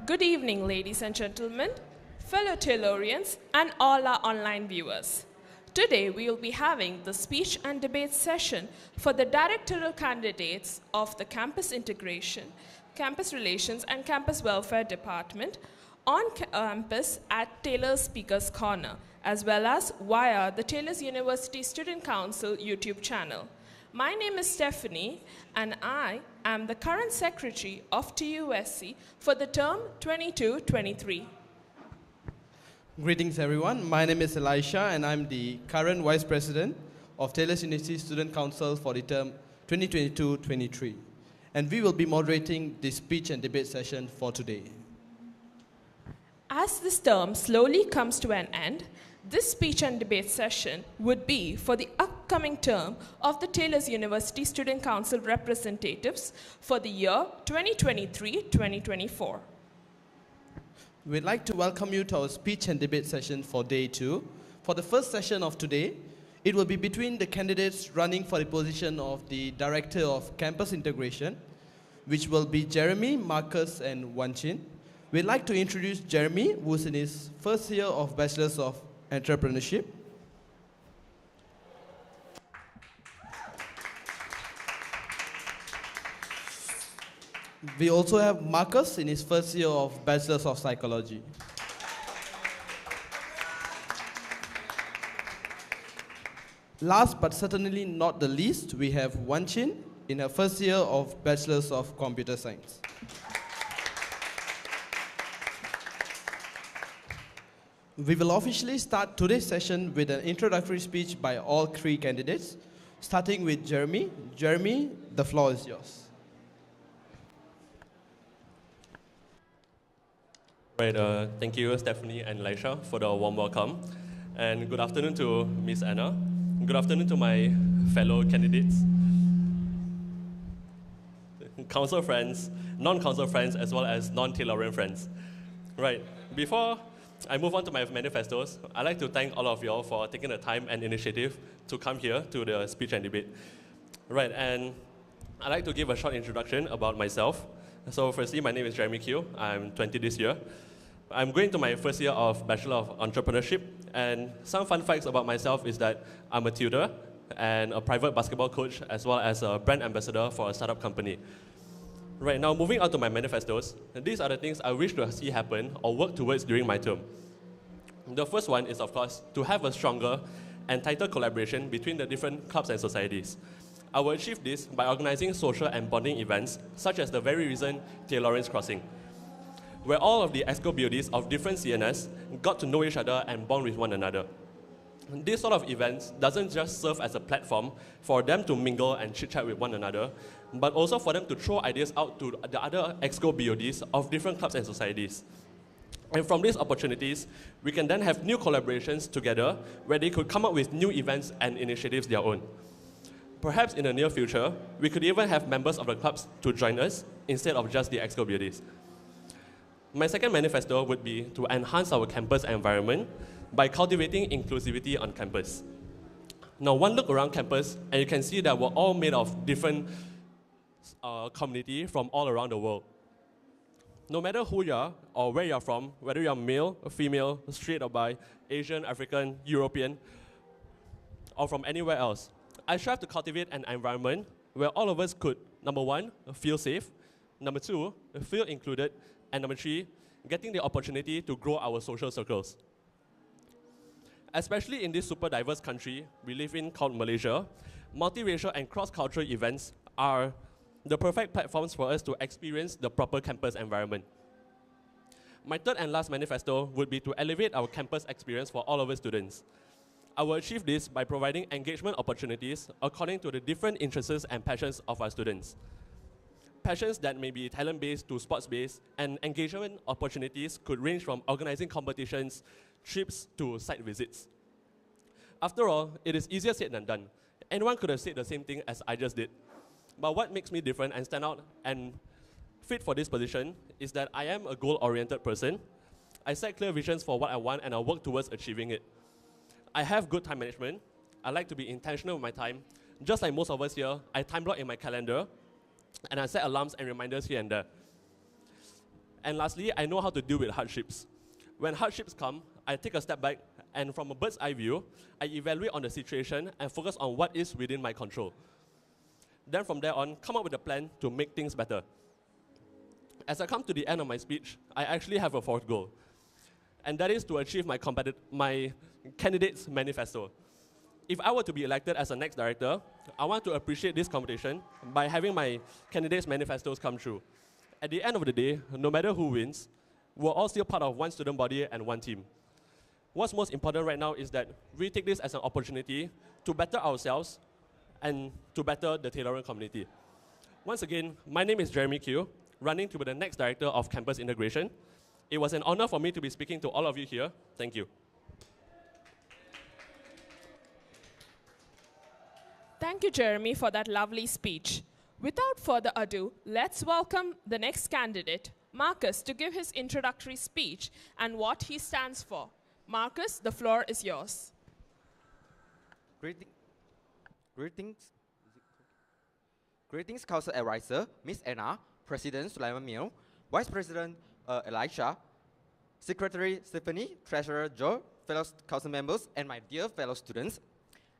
Good evening, ladies and gentlemen, fellow Taylorians, and all our online viewers. Today, we will be having the speech and debate session for the directorial candidates of the Campus Integration, Campus Relations, and Campus Welfare Department on campus at Taylor's Speakers Corner, as well as via the Taylor's University Student Council YouTube channel. My name is Stephanie, and I am the current secretary of TUSC for the term 22-23. Greetings, everyone. My name is Elisha, and I'm the current vice president of Taylor's University Student Council for the term 2022-23. And we will be moderating the speech and debate session for today. As this term slowly comes to an end, this speech and debate session would be for the upcoming term of the Taylor's University Student Council representatives for the year 2023-2024. We'd like to welcome you to our speech and debate session for day 2. For the first session of today, it will be between the candidates running for the position of the Director of Campus Integration, which will be Jeremy, Marcus, and Wanchin. We'd like to introduce Jeremy, who's in his first year of Bachelor's of Entrepreneurship. We also have Marcus in his first year of Bachelor's of Psychology. Last but certainly not the least, we have Wanchin in her first year of Bachelor's of Computer Science. We will officially start today's session with an introductory speech by all 3 candidates, starting with Jeremy. Jeremy, the floor is yours. Right, thank you, Stephanie and Elisha, for the warm welcome. And good afternoon to Miss Anna. Good afternoon to my fellow candidates, council friends, non-council friends, as well as non-Taylorian friends. Right, before I move on to my manifestos, I'd like to thank all of you all for taking the time and initiative to come here to the speech and debate. Right, and I'd like to give a short introduction about myself. So firstly, my name is Jeremy Q. I'm 20 this year. I'm going to my first year of Bachelor of Entrepreneurship, and some fun facts about myself is that I'm a tutor and a private basketball coach, as well as a brand ambassador for a startup company. Right, now moving on to my manifestos, these are the things I wish to see happen or work towards during my term. The first one is, of course, to have a stronger and tighter collaboration between the different clubs and societies. I will achieve this by organizing social and bonding events, such as the very recent Taylorians Crossing, where all of the EXCO buildings of different CNS got to know each other and bond with one another. This sort of events doesn't just serve as a platform for them to mingle and chit-chat with one another, but also for them to throw ideas out to the other EXCO BODs of different clubs and societies. And from these opportunities, we can then have new collaborations together where they could come up with new events and initiatives their own. Perhaps in the near future, we could even have members of the clubs to join us instead of just the EXCO BODs. My second manifesto would be to enhance our campus environment by cultivating inclusivity on campus. Now, one look around campus, and you can see that we're all made of different community from all around the world. No matter who you are or where you're from, whether you're male, female, straight or bi, Asian, African, European, or from anywhere else, I strive to cultivate an environment where all of us could, number 1, feel safe, number 2, feel included, and number 3, getting the opportunity to grow our social circles. Especially in this super diverse country we live in called Malaysia, multiracial and cross-cultural events are the perfect platforms for us to experience the proper campus environment. My third and last manifesto would be to elevate our campus experience for all of our students. I will achieve this by providing engagement opportunities according to the different interests and passions of our students. Passions that may be talent-based to sports-based, and engagement opportunities could range from organizing competitions, trips, to site visits. After all, it is easier said than done. Anyone could have said the same thing as I just did. But what makes me different and stand out and fit for this position is that I am a goal-oriented person. I set clear visions for what I want, and I work towards achieving it. I have good time management. I like to be intentional with my time. Just like most of us here, I time block in my calendar, and I set alarms and reminders here and there. And lastly, I know how to deal with hardships. When hardships come, I take a step back, and from a bird's eye view, I evaluate on the situation and focus on what is within my control. Then from there on, come up with a plan to make things better. As I come to the end of my speech, I actually have a fourth goal, and that is to achieve my candidate's manifesto. If I were to be elected as the next director, I want to appreciate this competition by having my candidate's manifestos come true. At the end of the day, no matter who wins, we're all still part of one student body and one team. What's most important right now is that we take this as an opportunity to better ourselves and to better the tailoring community. Once again, my name is Jeremy Q, running to be the next director of campus integration. It was an honor for me to be speaking to all of you here. Thank you. Thank you, Jeremy, for that lovely speech. Without further ado, let's welcome the next candidate, Marcus, to give his introductory speech and what he stands for. Marcus, the floor is yours. Greetings, Council Advisor, Ms. Anna, President Sulaiman Mil, Vice President Elisha, Secretary Stephanie, Treasurer Joe, fellow Council members, and my dear fellow students.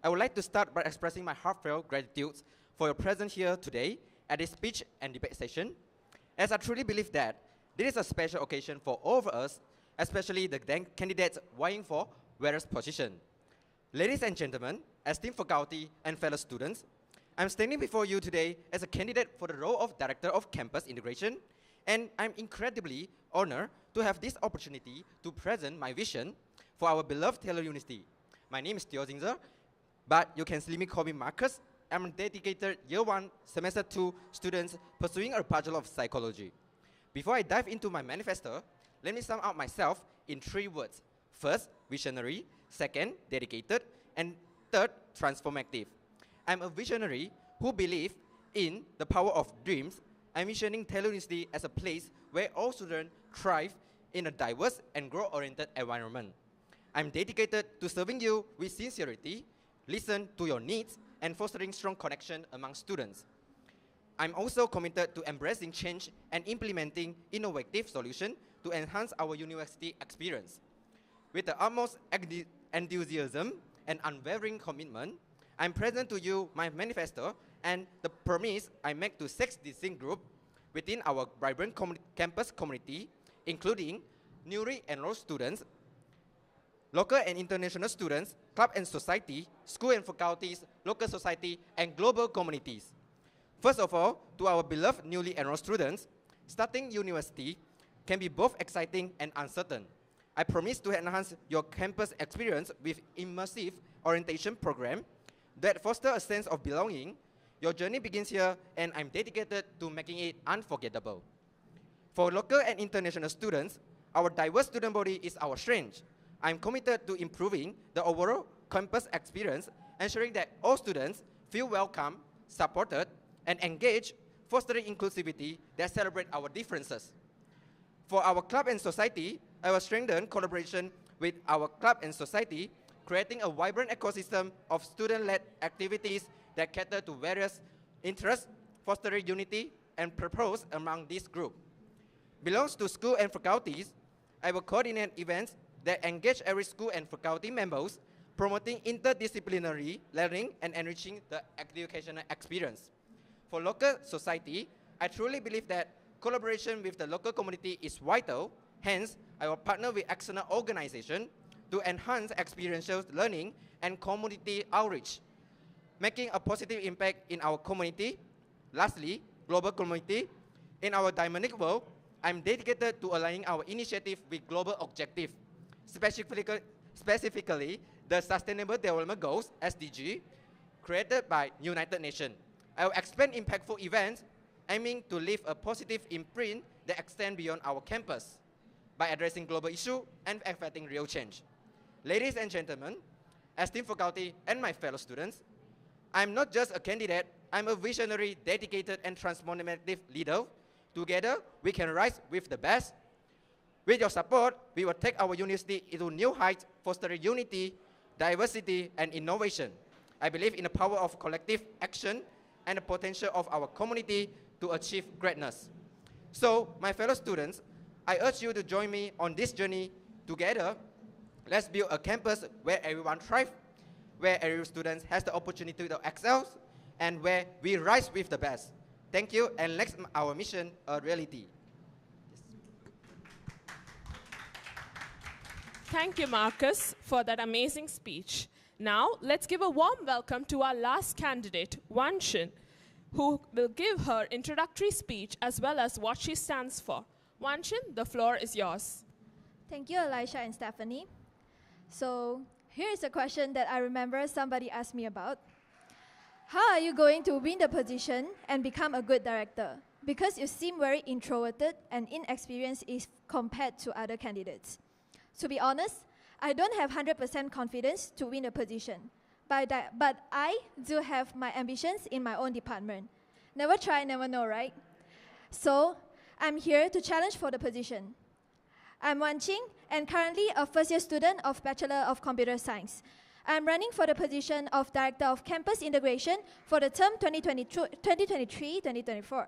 I would like to start by expressing my heartfelt gratitude for your presence here today at this speech and debate session, as I truly believe that this is a special occasion for all of us, especially the candidates vying for various positions. Ladies and gentlemen, esteemed faculty and fellow students, I'm standing before you today as a candidate for the role of Director of Campus Integration, and I'm incredibly honored to have this opportunity to present my vision for our beloved Taylor University. My name is Theo Zinzer, but you can simply call me Marcus. I'm a dedicated Year 1, Semester 2 student pursuing a Bachelor of Psychology. Before I dive into my manifesto, let me sum up myself in 3 words. First, visionary. Second, dedicated. And third, transformative. I'm a visionary who believes in the power of dreams. I'm visioning Taylor University as a place where all students thrive in a diverse and growth-oriented environment. I'm dedicated to serving you with sincerity, listen to your needs, and fostering strong connection among students. I'm also committed to embracing change and implementing innovative solutions to enhance our university experience. With the utmost enthusiasm and unwavering commitment, I'm present to you my manifesto and the promise I make to 6 distinct groups within our vibrant campus community, including newly enrolled students, local and international students, club and society, school and faculties, local society, and global communities. First of all, to our beloved newly enrolled students, starting university can be both exciting and uncertain. I promise to enhance your campus experience with immersive orientation program that foster a sense of belonging. Your journey begins here, and I'm dedicated to making it unforgettable. For local and international students, our diverse student body is our strength. I'm committed to improving the overall campus experience, ensuring that all students feel welcome, supported, and engaged, fostering inclusivity that celebrate our differences. For our club and society, I will strengthen collaboration with our club and society, creating a vibrant ecosystem of student-led activities that cater to various interests, fostering unity and purpose among this group. Belongs to school and faculties, I will coordinate events that engage every school and faculty members, promoting interdisciplinary learning and enriching the educational experience. For local society, I truly believe that collaboration with the local community is vital. Hence, I will partner with external organizations to enhance experiential learning and community outreach, making a positive impact in our community. Lastly, global community. In our dynamic world, I'm dedicated to aligning our initiative with global objectives, specifically the Sustainable Development Goals, SDG, created by United Nations. I will expand impactful events aiming to leave a positive imprint that extends beyond our campus by addressing global issues and affecting real change. Ladies and gentlemen, esteemed faculty and my fellow students, I'm not just a candidate, I'm a visionary, dedicated, and transformative leader. Together, we can rise with the best. With your support, we will take our university into new heights, fostering unity, diversity, and innovation. I believe in the power of collective action and the potential of our community to achieve greatness. So, my fellow students, I urge you to join me on this journey together. Let's build a campus where everyone thrives, where every student has the opportunity to excel, and where we rise with the best. Thank you, and let's make our mission a reality. Thank you, Marcus, for that amazing speech. Now, let's give a warm welcome to our last candidate, Wanshin, who will give her introductory speech as well as what she stands for. Wanshin, the floor is yours. Thank you, Elisha and Stephanie. So, here is a question that I remember somebody asked me about. How are you going to win the position and become a good director? Because you seem very introverted and inexperienced if compared to other candidates. To be honest, I don't have 100% confidence to win the position, but I do have my ambitions in my own department. Never try, never know, right? So, I'm here to challenge for the position. I'm Wan Qing and currently a first-year student of Bachelor of Computer Science. I'm running for the position of Director of Campus Integration for the term 2023-2024.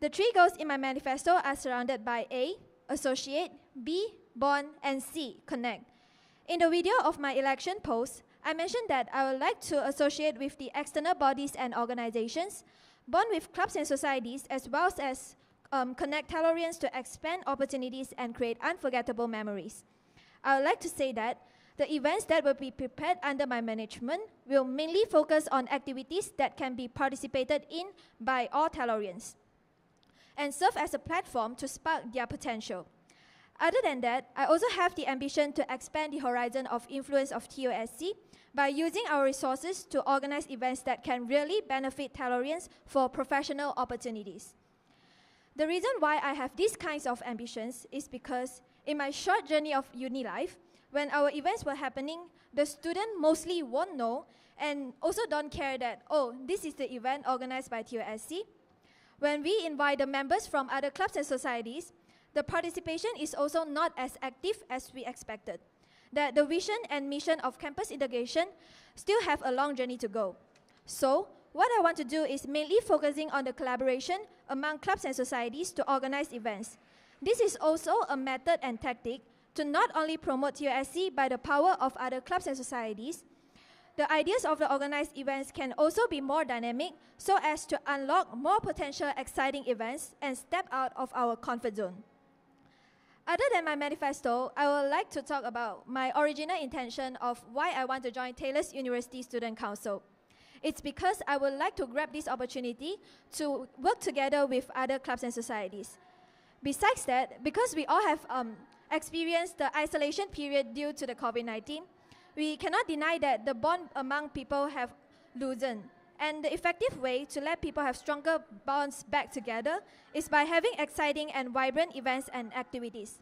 The three goals in my manifesto are surrounded by A, Associate, B, Bond, and C, Connect. In the video of my election post, I mentioned that I would like to associate with the external bodies and organizations, bond with clubs and societies, as well as connect Talorians to expand opportunities and create unforgettable memories. I would like to say that the events that will be prepared under my management will mainly focus on activities that can be participated in by all Talorians and serve as a platform to spark their potential. Other than that, I also have the ambition to expand the horizon of influence of TUSC by using our resources to organize events that can really benefit Talorians for professional opportunities. The reason why I have these kinds of ambitions is because in my short journey of uni life, when our events were happening, the student mostly won't know and also don't care that, oh, this is the event organized by TUSC. When we invite the members from other clubs and societies, the participation is also not as active as we expected. That the vision and mission of campus integration still have a long journey to go. So, what I want to do is mainly focusing on the collaboration among clubs and societies to organize events. This is also a method and tactic to not only promote TUSC by the power of other clubs and societies. The ideas of the organized events can also be more dynamic so as to unlock more potential exciting events and step out of our comfort zone. Other than my manifesto, I would like to talk about my original intention of why I want to join Taylor's University Student Council. It's because I would like to grab this opportunity to work together with other clubs and societies. Besides that, because we all have experienced the isolation period due to the COVID-19, we cannot deny that the bond among people have loosened. And the effective way to let people have stronger bonds back together is by having exciting and vibrant events and activities.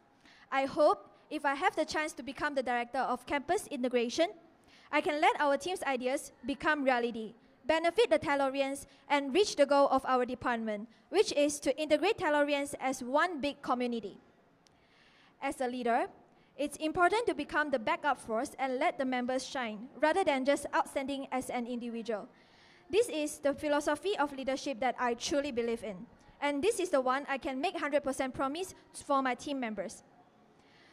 I hope if I have the chance to become the director of campus integration, I can let our team's ideas become reality, benefit the Talorians, and reach the goal of our department, which is to integrate Talorians as one big community. As a leader, it's important to become the backup force and let the members shine, rather than just outstanding as an individual. This is the philosophy of leadership that I truly believe in. And this is the one I can make 100% promise for my team members.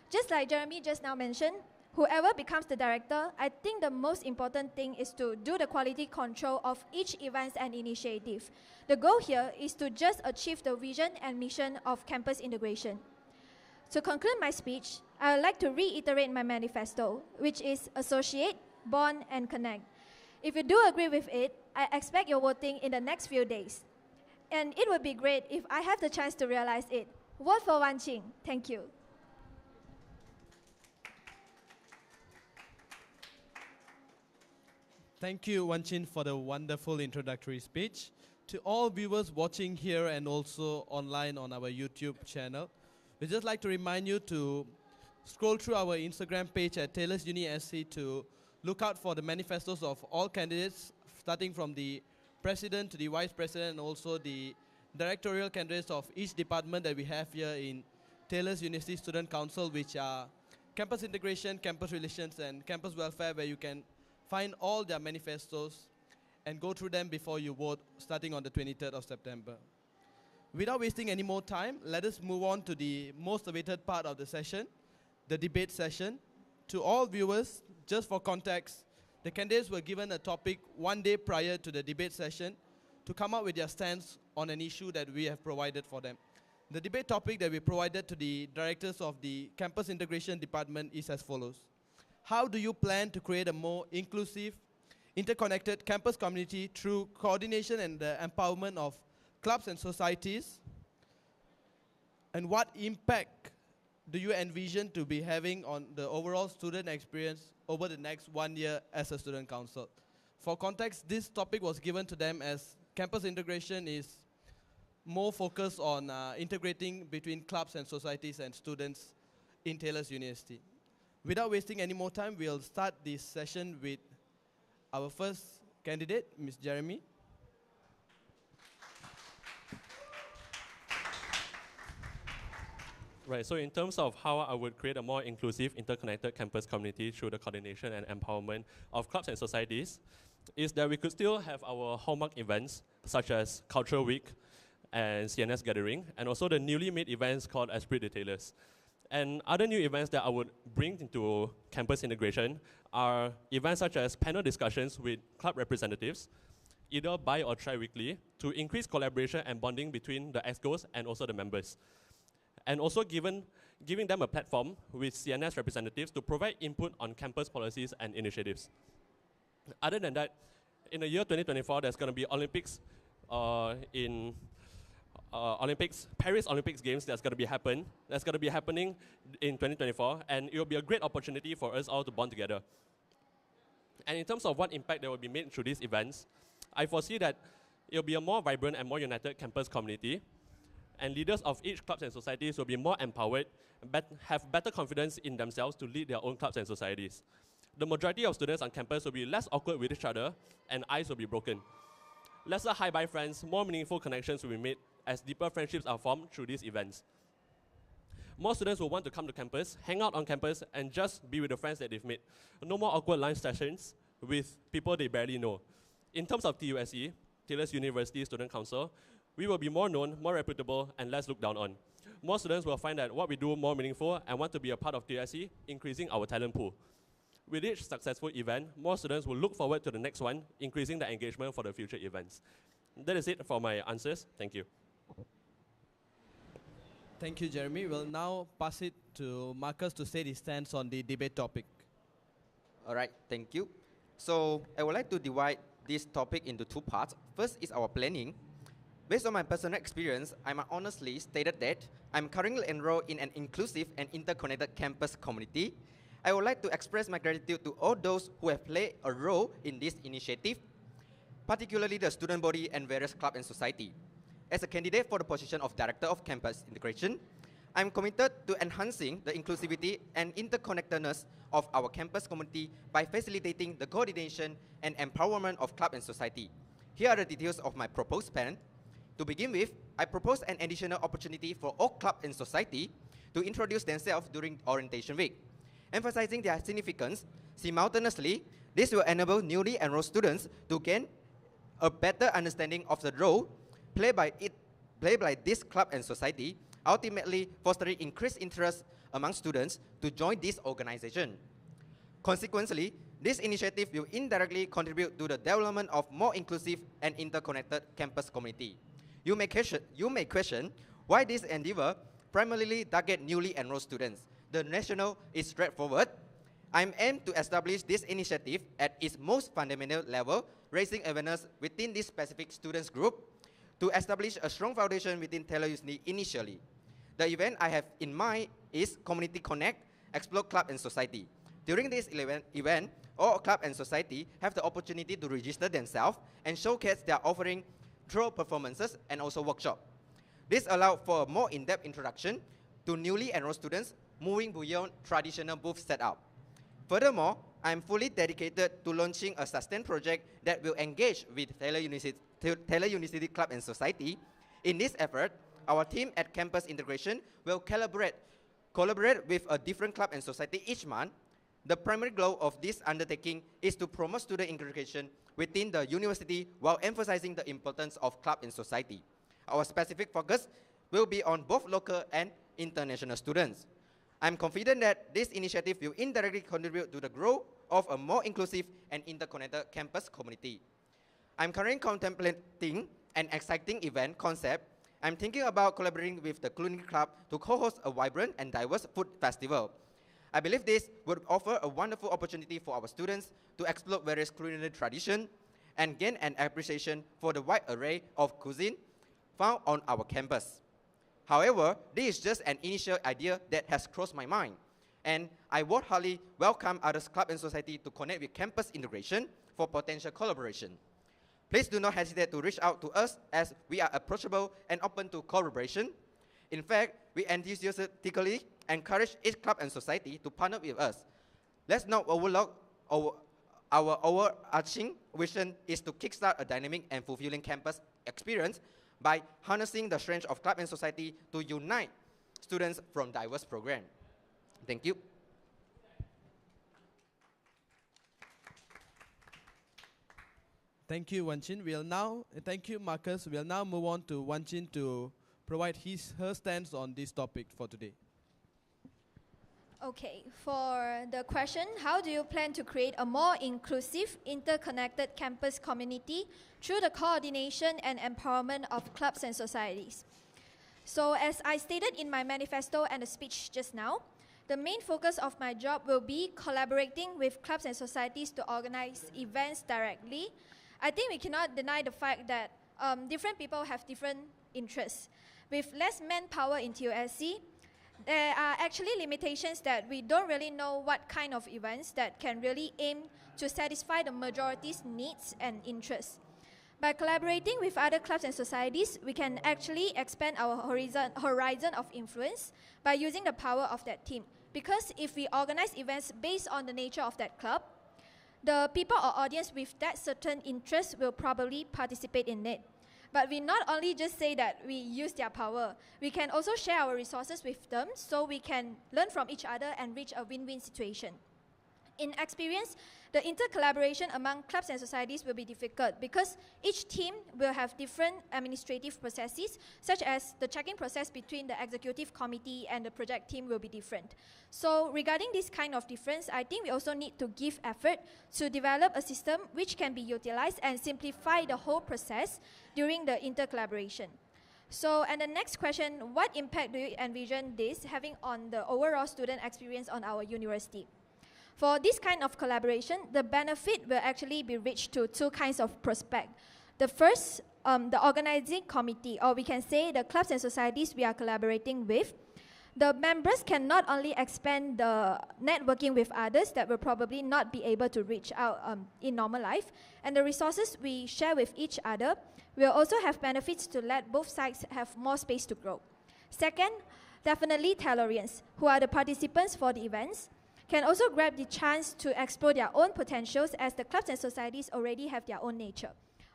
Just like Jeremy just now mentioned, whoever becomes the director, I think the most important thing is to do the quality control of each event and initiative. The goal here is to just achieve the vision and mission of campus integration. To conclude my speech, I would like to reiterate my manifesto, which is associate, bond, and connect. If you do agree with it, I expect your voting in the next few days. And it would be great if I have the chance to realize it. Vote for Wan Qing. Thank you. Thank you, Wan Qing, for the wonderful introductory speech. To all viewers watching here and also online on our YouTube channel, we'd just like to remind you to scroll through our Instagram page at Taylor's Uni SC to look out for the manifestos of all candidates, starting from the president to the vice president and also the directorial candidates of each department that we have here in Taylor's University Student Council, which are campus integration, campus relations, and campus welfare, where you can find all their manifestos and go through them before you vote, starting on the 23rd of September. Without wasting any more time, let us move on to the most awaited part of the session, the debate session. To all viewers, just for context, the candidates were given a topic 1 day prior to the debate session to come up with their stance on an issue that we have provided for them. The debate topic that we provided to the directors of the Campus Integration Department is as follows. How do you plan to create a more inclusive, interconnected campus community through coordination and the empowerment of clubs and societies? And what impact do you envision to be having on the overall student experience over the next 1 year as a student council? For context, this topic was given to them as campus integration is more focused on integrating between clubs and societies and students in Taylor's University. Without wasting any more time, we'll start this session with our first candidate, Ms. Jeremy. Right, so in terms of how I would create a more inclusive, interconnected campus community through the coordination and empowerment of clubs and societies, is that we could still have our hallmark events, such as Cultural Week and CNS Gathering, and also the newly made events called Esprit de Taylors. And other new events that I would bring into campus integration are events such as panel discussions with club representatives, either bi- or tri-weekly, to increase collaboration and bonding between the EXCOs and also the members. And also giving them a platform with CNS representatives to provide input on campus policies and initiatives. Other than that, in the year 2024, there's going to be Olympics Paris Olympics Games that's going to be happening in 2024, and it will be a great opportunity for us all to bond together. And in terms of what impact that will be made through these events, I foresee that it will be a more vibrant and more united campus community, and leaders of each clubs and societies will be more empowered, have better confidence in themselves to lead their own clubs and societies. The majority of students on campus will be less awkward with each other, and ice will be broken. Lesser hi-bye friends, more meaningful connections will be made as deeper friendships are formed through these events. More students will want to come to campus, hang out on campus, and just be with the friends that they've made. No more awkward lunch sessions with people they barely know. In terms of TUSC, Taylor's University Student Council, we will be more known, more reputable, and less looked down on. More students will find that what we do more meaningful and want to be a part of TUSC, increasing our talent pool. With each successful event, more students will look forward to the next one, increasing the engagement for the future events. That is it for my answers. Thank you. Thank you, Jeremy. We'll now pass it to Marcus to state his stance on the debate topic. All right, thank you. So I would like to divide this topic into two parts. First is our planning. Based on my personal experience, I must honestly stated that I'm currently enrolled in an inclusive and interconnected campus community. I would like to express my gratitude to all those who have played a role in this initiative, particularly the student body and various clubs and society. As a candidate for the position of Director of Campus Integration, I'm committed to enhancing the inclusivity and interconnectedness of our campus community by facilitating the coordination and empowerment of club and society. Here are the details of my proposed plan. To begin with, I propose an additional opportunity for all club and society to introduce themselves during orientation week. Emphasizing their significance, simultaneously, this will enable newly enrolled students to gain a better understanding of the role played by this club and society, ultimately fostering increased interest among students to join this organization. Consequently, this initiative will indirectly contribute to the development of more inclusive and interconnected campus community. You may question why this endeavor primarily target newly enrolled students. The rationale is straightforward. I'm aimed to establish this initiative at its most fundamental level, raising awareness within this specific students group to establish a strong foundation within Taylor University initially. The event I have in mind is Community Connect, Explore Club and Society. During this event, all club and society have the opportunity to register themselves and showcase their offering through performances and also workshops. This allows for a more in-depth introduction to newly enrolled students, moving beyond traditional booth setup. Furthermore, I am fully dedicated to launching a sustained project that will engage with Taylor University Club and Society. In this effort, our team at Campus Integration will collaborate with a different club and society each month. The primary goal of this undertaking is to promote student integration within the university while emphasizing the importance of club and society. Our specific focus will be on both local and international students. I'm confident that this initiative will indirectly contribute to the growth of a more inclusive and interconnected campus community. I'm currently contemplating an exciting event concept. I'm thinking about collaborating with the Culinary Club to co-host a vibrant and diverse food festival. I believe this would offer a wonderful opportunity for our students to explore various culinary traditions and gain an appreciation for the wide array of cuisine found on our campus. However, this is just an initial idea that has crossed my mind, and I would highly welcome others club and society to connect with campus integration for potential collaboration. Please do not hesitate to reach out to us as we are approachable and open to collaboration. In fact, we enthusiastically encourage each club and society to partner with us. Let's not overlook our overarching vision is to kickstart a dynamic and fulfilling campus experience by harnessing the strength of club and society to unite students from diverse programs. Thank you. Thank you, Wanchin. Thank you, Marcus. We'll now move on to Wanchin to provide her stance on this topic for today. Okay, for the question, how do you plan to create a more inclusive, interconnected campus community through the coordination and empowerment of clubs and societies? So as I stated in my manifesto and the speech just now, the main focus of my job will be collaborating with clubs and societies to organize events directly. I think we cannot deny the fact that different people have different interests. With less manpower in TUSC, there are actually limitations that we don't really know what kind of events that can really aim to satisfy the majority's needs and interests. By collaborating with other clubs and societies, we can actually expand our horizon of influence by using the power of that team. Because if we organize events based on the nature of that club, the people or audience with that certain interest will probably participate in it. But we not only just say that we use their power, we can also share our resources with them so we can learn from each other and reach a win-win situation. In experience, the intercollaboration among clubs and societies will be difficult because each team will have different administrative processes, such as the checking process between the executive committee and the project team will be different. So regarding this kind of difference, I think we also need to give effort to develop a system which can be utilized and simplify the whole process during the intercollaboration. So, and the next question, what impact do you envision this having on the overall student experience on our university? For this kind of collaboration, the benefit will actually be reached to two kinds of prospect. The first, the organizing committee, or we can say the clubs and societies we are collaborating with. The members can not only expand the networking with others that will probably not be able to reach out in normal life, and the resources we share with each other will also have benefits to let both sides have more space to grow. Second, definitely Tellurians, who are the participants for the events, can also grab the chance to explore their own potentials as the clubs and societies already have their own nature.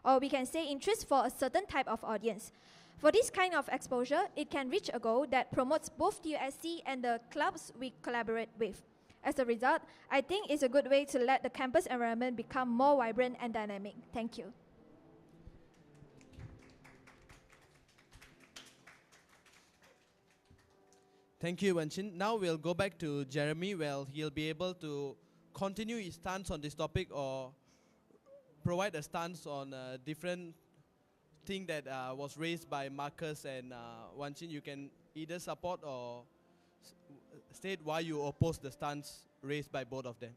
Or we can say interest for a certain type of audience. For this kind of exposure, it can reach a goal that promotes both TUSC and the clubs we collaborate with. As a result, I think it's a good way to let the campus environment become more vibrant and dynamic. Thank you. Thank you, Wanchin. Now we'll go back to Jeremy. Well, he'll be able to continue his stance on this topic or provide a stance on a different thing that was raised by Marcus and Wanchin. You can either support or state why you oppose the stance raised by both of them.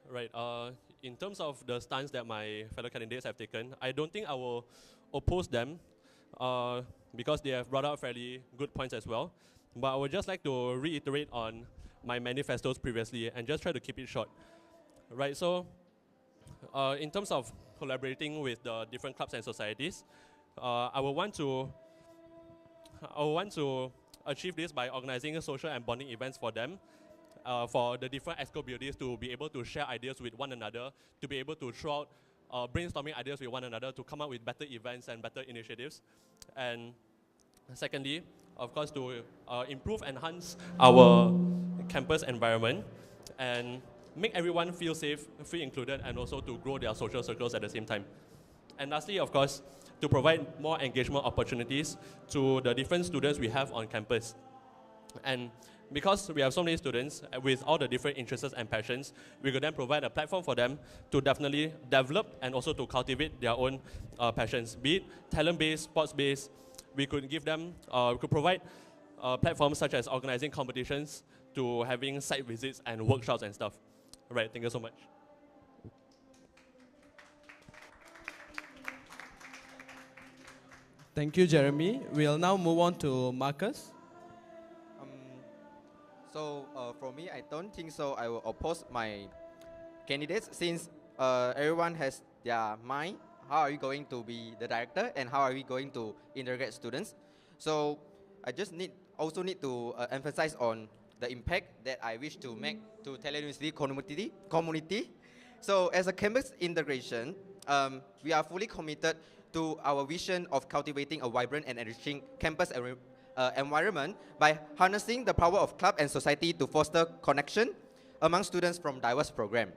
Right. In terms of the stance that my fellow candidates have taken, I don't think I will oppose them because they have brought out fairly good points as well. But I would just like to reiterate on my manifestos previously and just try to keep it short. Right. So in terms of collaborating with the different clubs and societies, I will want to achieve this by organizing social and bonding events for them. For the different EXCO buildings to be able to share ideas with one another, to be able to throw out brainstorming ideas with one another to come up with better events and better initiatives. And secondly, of course, to improve, enhance our campus environment. And make everyone feel safe, feel included, and also to grow their social circles at the same time. And lastly, of course, to provide more engagement opportunities to the different students we have on campus. And because we have so many students with all the different interests and passions, we could then provide a platform for them to definitely develop and also to cultivate their own passions, be it talent-based, sports-based. We could give them, we could provide platforms such as organizing competitions to having site visits and workshops and stuff. Right, thank you so much. Thank you, Jeremy. We'll now move on to Marcus. For me, I don't think so. I will oppose my candidates since everyone has their mind. How are we going to be the director and how are we going to integrate students? So I just also need to emphasize on the impact that I wish to make to Thailand University community. So as a campus integration, we are fully committed to our vision of cultivating a vibrant and enriching campus environment by harnessing the power of club and society to foster connection among students from diverse programs.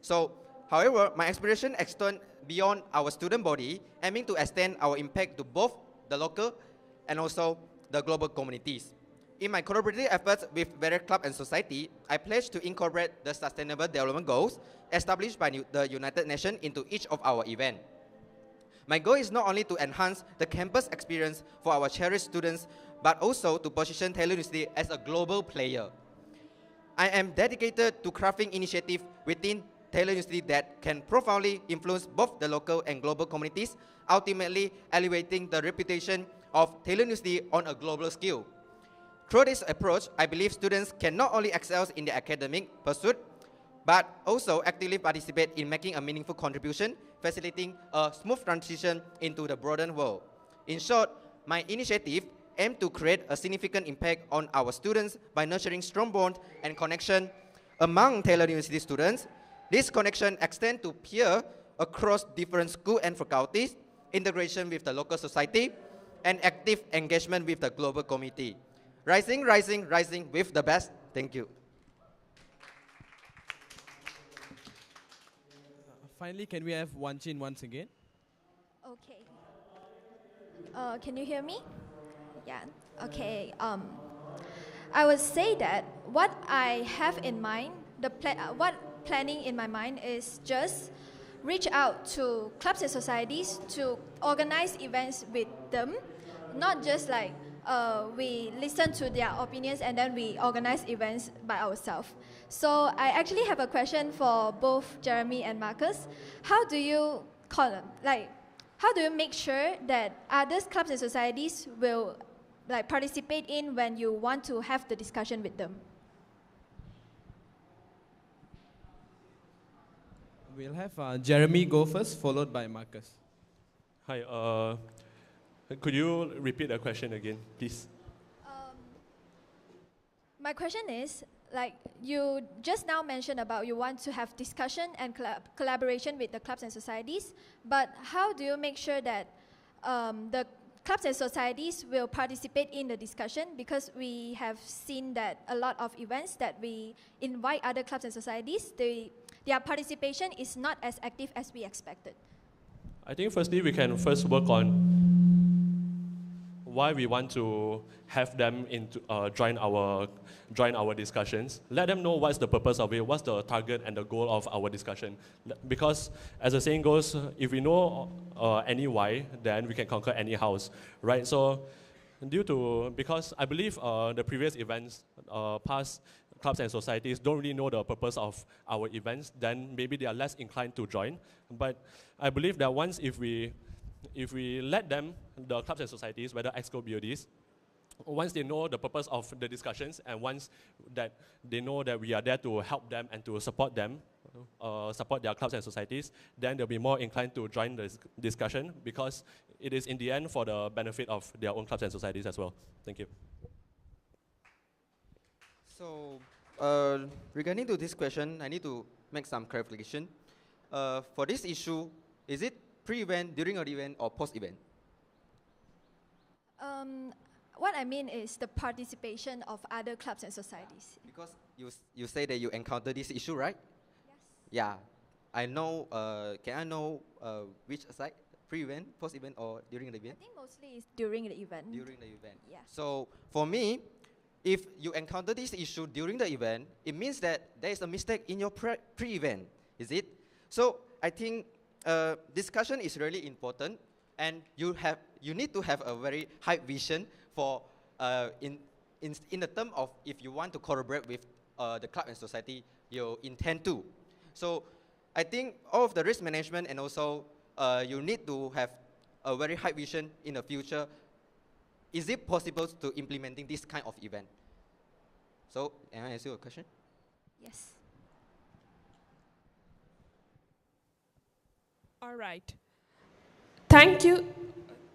So, however, my aspiration extends beyond our student body, aiming to extend our impact to both the local and also the global communities. In my collaborative efforts with various clubs and society, I pledge to incorporate the Sustainable Development Goals established by the United Nations into each of our events. My goal is not only to enhance the campus experience for our cherished students, but also to position Thailand University as a global player. I am dedicated to crafting initiatives within Thailand University that can profoundly influence both the local and global communities, ultimately elevating the reputation of Thailand University on a global scale. Through this approach, I believe students can not only excel in their academic pursuit, but also actively participate in making a meaningful contribution, facilitating a smooth transition into the broader world. In short, my initiative aims to create a significant impact on our students by nurturing strong bond and connection among Thailand University students. This connection extends to peers across different schools and faculties, integration with the local society, and active engagement with the global community. Rising, rising, rising with the best. Thank you. Finally, can we have Wan Jin once again? Okay. Can you hear me? Yeah. Okay. I would say that what I have in mind, what planning in my mind is just reach out to clubs and societies to organize events with them, not just like we listen to their opinions and then we organize events by ourselves. So I actually have a question for both Jeremy and Marcus. How do you make sure that other clubs and societies will participate in when you want to have the discussion with them? We'll have Jeremy go first, followed by Marcus. Hi, could you repeat the question again, please? My question is, you just now mentioned about you want to have discussion and collaboration with the clubs and societies, but how do you make sure that the clubs and societies will participate in the discussion? Because we have seen that a lot of events that we invite other clubs and societies, their participation is not as active as we expected. I think firstly we can first work on why we want to have them join our discussions. Let them know what's the purpose of it, what's the target and the goal of our discussion. Because as the saying goes, if we know any why, then we can conquer any house, right? So because I believe the previous events, past clubs and societies don't really know the purpose of our events, then maybe they are less inclined to join. But I believe that if we let them, the clubs and societies, whether EXCO, BODs, once they know the purpose of the discussions and once that they know that we are there to help them and to support them, support their clubs and societies, then they'll be more inclined to join the discussion because it is in the end for the benefit of their own clubs and societies as well. Thank you. So, regarding to this question, I need to make some clarification. For this issue, is it pre-event, during an event, or post-event? What I mean is the participation of other clubs and societies. Because you say that you encounter this issue, right? Yeah, I know. Can I know which side? Pre-event, post-event, or during the I event? think mostly it's during the event. During the event. Yeah. So for me, if you encounter this issue during the event, it means that there is a mistake in your pre-event, is it? So I think discussion is really important, and you need to have a very high vision for in the term of if you want to collaborate with the club and society, you intend to. So I think all of the risk management and also you need to have a very high vision in the future. Is it possible to implementing this kind of event? So, can I ask you a question? Yes. All right. Thank you.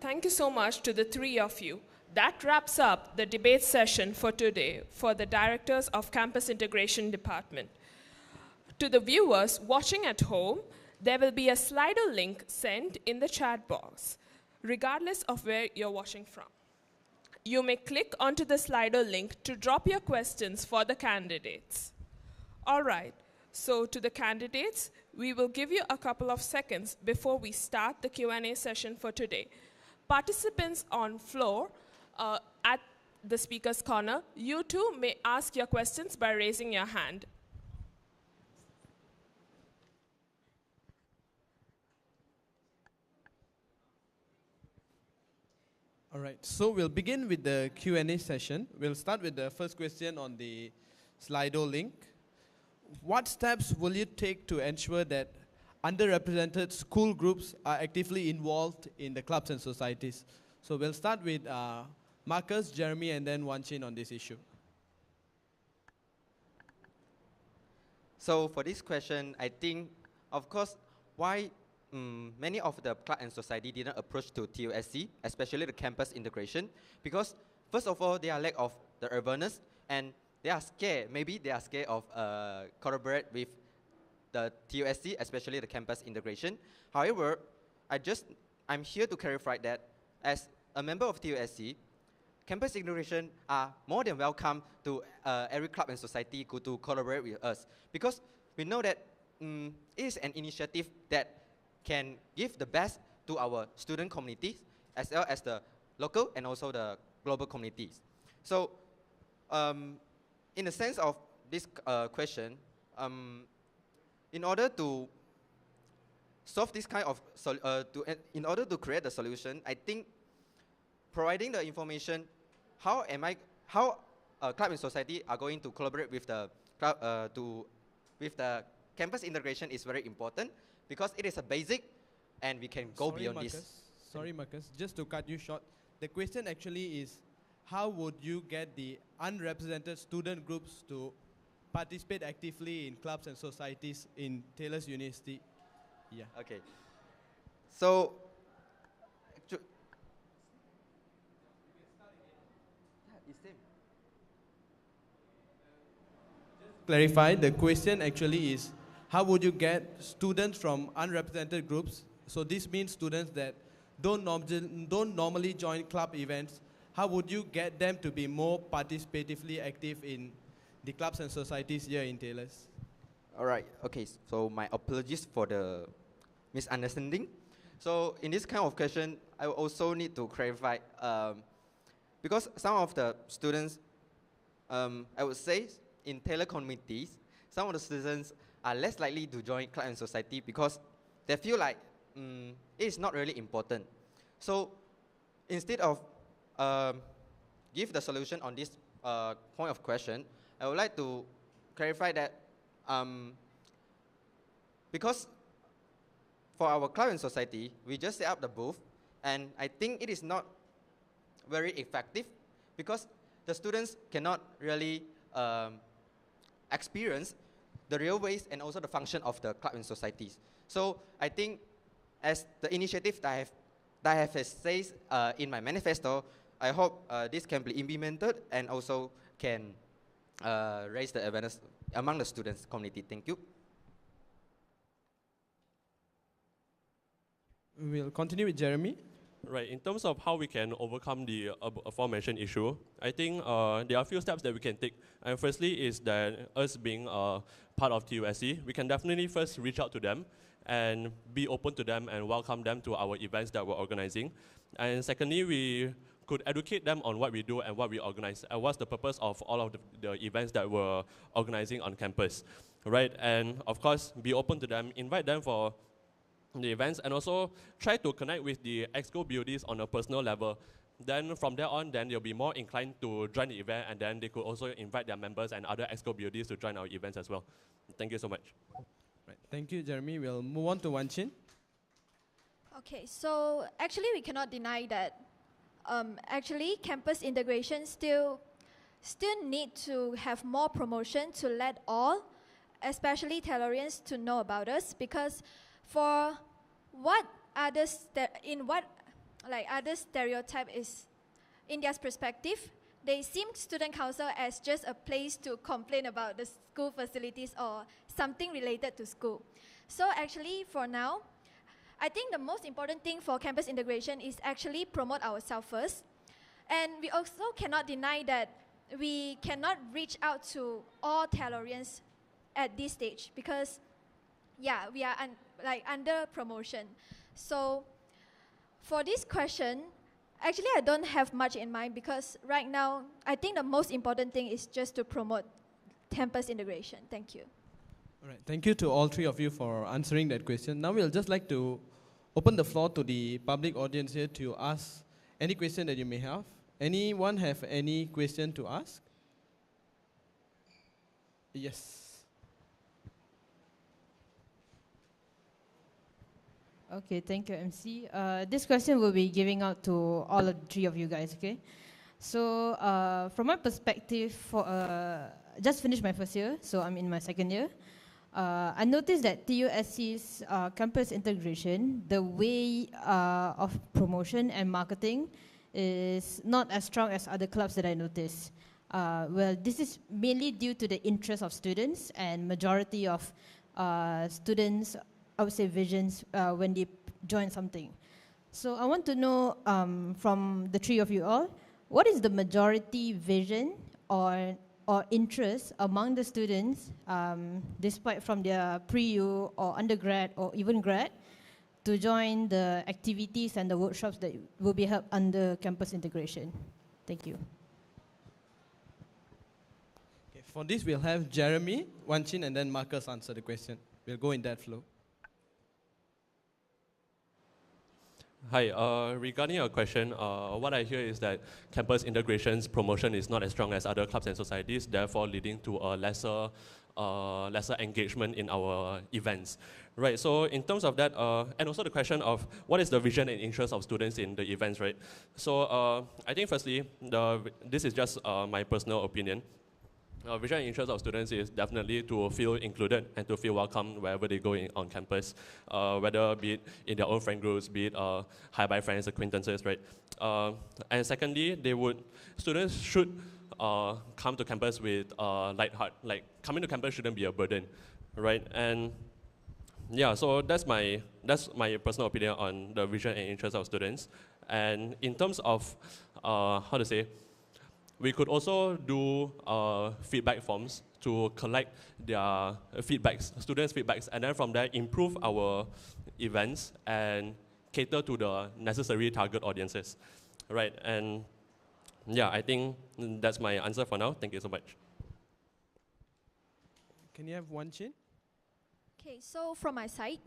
Thank you so much to the three of you. That wraps up the debate session for today for the directors of Campus Integration Department. To the viewers watching at home, there will be a Slido link sent in the chat box, regardless of where you're watching from. You may click onto the Slido link to drop your questions for the candidates. All right, so to the candidates, we will give you a couple of seconds before we start the Q&A session for today. Participants on floor at the speaker's corner, you too may ask your questions by raising your hand. All right, so we'll begin with the Q&A session. We'll start with the first question on the Slido link. What steps will you take to ensure that underrepresented school groups are actively involved in the clubs and societies? So we'll start with Marcus, Jeremy, and then Wan Chin on this issue. So for this question, I think, of course, why many of the club and society didn't approach to TUSC, especially the campus integration, because first of all, they are lack of the awareness, and they are scared. Maybe they are scared of collaborate with the TUSC, especially the campus integration. However, I'm here to clarify that as a member of TUSC, campus integration are more than welcome to every club and society to collaborate with us, because we know that it is an initiative that can give the best to our student communities as well as the local and also the global communities. So in the sense of this question, in order to solve this kind of, in order to create the solution, I think providing the information, how club and society are going to collaborate with the with the campus integration is very important, because it is a basic, and we can go beyond this. Sorry, Marcus, just to cut you short, the question actually is, how would you get the unrepresented student groups to participate actively in clubs and societies in Taylor's University? Yeah. Okay. So, Clarify, the question actually is, how would you get students from unrepresented groups? So this means students that don't normally join club events. How would you get them to be more participatively active in the clubs and societies here in Taylor's? all right. Okay. So my apologies for the misunderstanding. So in this kind of question, I also need to clarify, because some of the students, I would say, in Taylor communities, some of the students are less likely to join club and society because they feel like it is not really important. So instead of give the solution on this point of question, I would like to clarify that because for our club and society, we just set up the booth, and I think it is not very effective because the students cannot really experience the real ways and also the function of the club and societies. So I think as the initiative that I have said in my manifesto, I hope this can be implemented and also can raise the awareness among the students community. Thank you. We'll continue with Jeremy. Right, in terms of how we can overcome the aforementioned issue, I think there are a few steps that we can take. And firstly is that us being part of TUSC, we can definitely first reach out to them and be open to them and welcome them to our events that we're organizing. And secondly, we could educate them on what we do and what we organize, and what's the purpose of all of the events that we're organizing on campus, right? And of course, be open to them, invite them for the events, and also try to connect with the EXCO BODs on a personal level. Then from there on, then they'll be more inclined to join the event, and then they could also invite their members and other EXCO BODs to join our events as well. Thank you so much. Right. Thank you, Jeremy. We'll move on to Wan Chin. Okay, so actually we cannot deny that actually campus integration still need to have more promotion to let all, especially Taylorians, to know about us, because for what others other stereotype is in their perspective, they see student council as just a place to complain about the school facilities or something related to school. So actually for now, I think the most important thing for campus integration is actually promote ourselves first. And we also cannot deny that we cannot reach out to all Taylorians at this stage because, yeah, we are under promotion. So for this question, actually I don't have much in mind because right now, I think the most important thing is just to promote campus integration. Thank you. All right. Thank you to all three of you for answering that question. Now we'll just like to open the floor to the public audience here to ask any question that you may have. Anyone have any question to ask? Yes. Okay, thank you, MC. This question will be giving out to all of three of you guys, okay? So, from my perspective, just finished my first year, so I'm in my second year. I noticed that TUSC's campus integration, the way of promotion and marketing is not as strong as other clubs that I noticed. Well, this is mainly due to the interest of students and majority of students, I would say, visions when they join something. So I want to know from the three of you all, what is the majority vision or interest among the students, despite from their pre-U or undergrad or even grad, to join the activities and the workshops that will be held under campus integration? Thank you. Okay, for this, we'll have Jeremy, Wan Chin, and then Marcus answer the question. We'll go in that flow. Hi, regarding your question, what I hear is that campus integration's promotion is not as strong as other clubs and societies, therefore leading to a lesser engagement in our events. Right, so in terms of that, and also the question of what is the vision and interest of students in the events, right? So I think firstly, this is just my personal opinion. Vision and interest of students is definitely to feel included and to feel welcome wherever they go on campus, whether be it in their own friend groups, be it hi-bye friends, acquaintances, right? And secondly, students should come to campus with light heart. Like, coming to campus shouldn't be a burden, right? And yeah, so that's my personal opinion on the vision and interest of students. And in terms of how to say, we could also do feedback forms to collect their feedbacks, students' feedbacks, and then from there improve our events and cater to the necessary target audiences, right? And yeah, I think that's my answer for now. Thank you so much. Can you have Wan Chin? Okay, so from my side,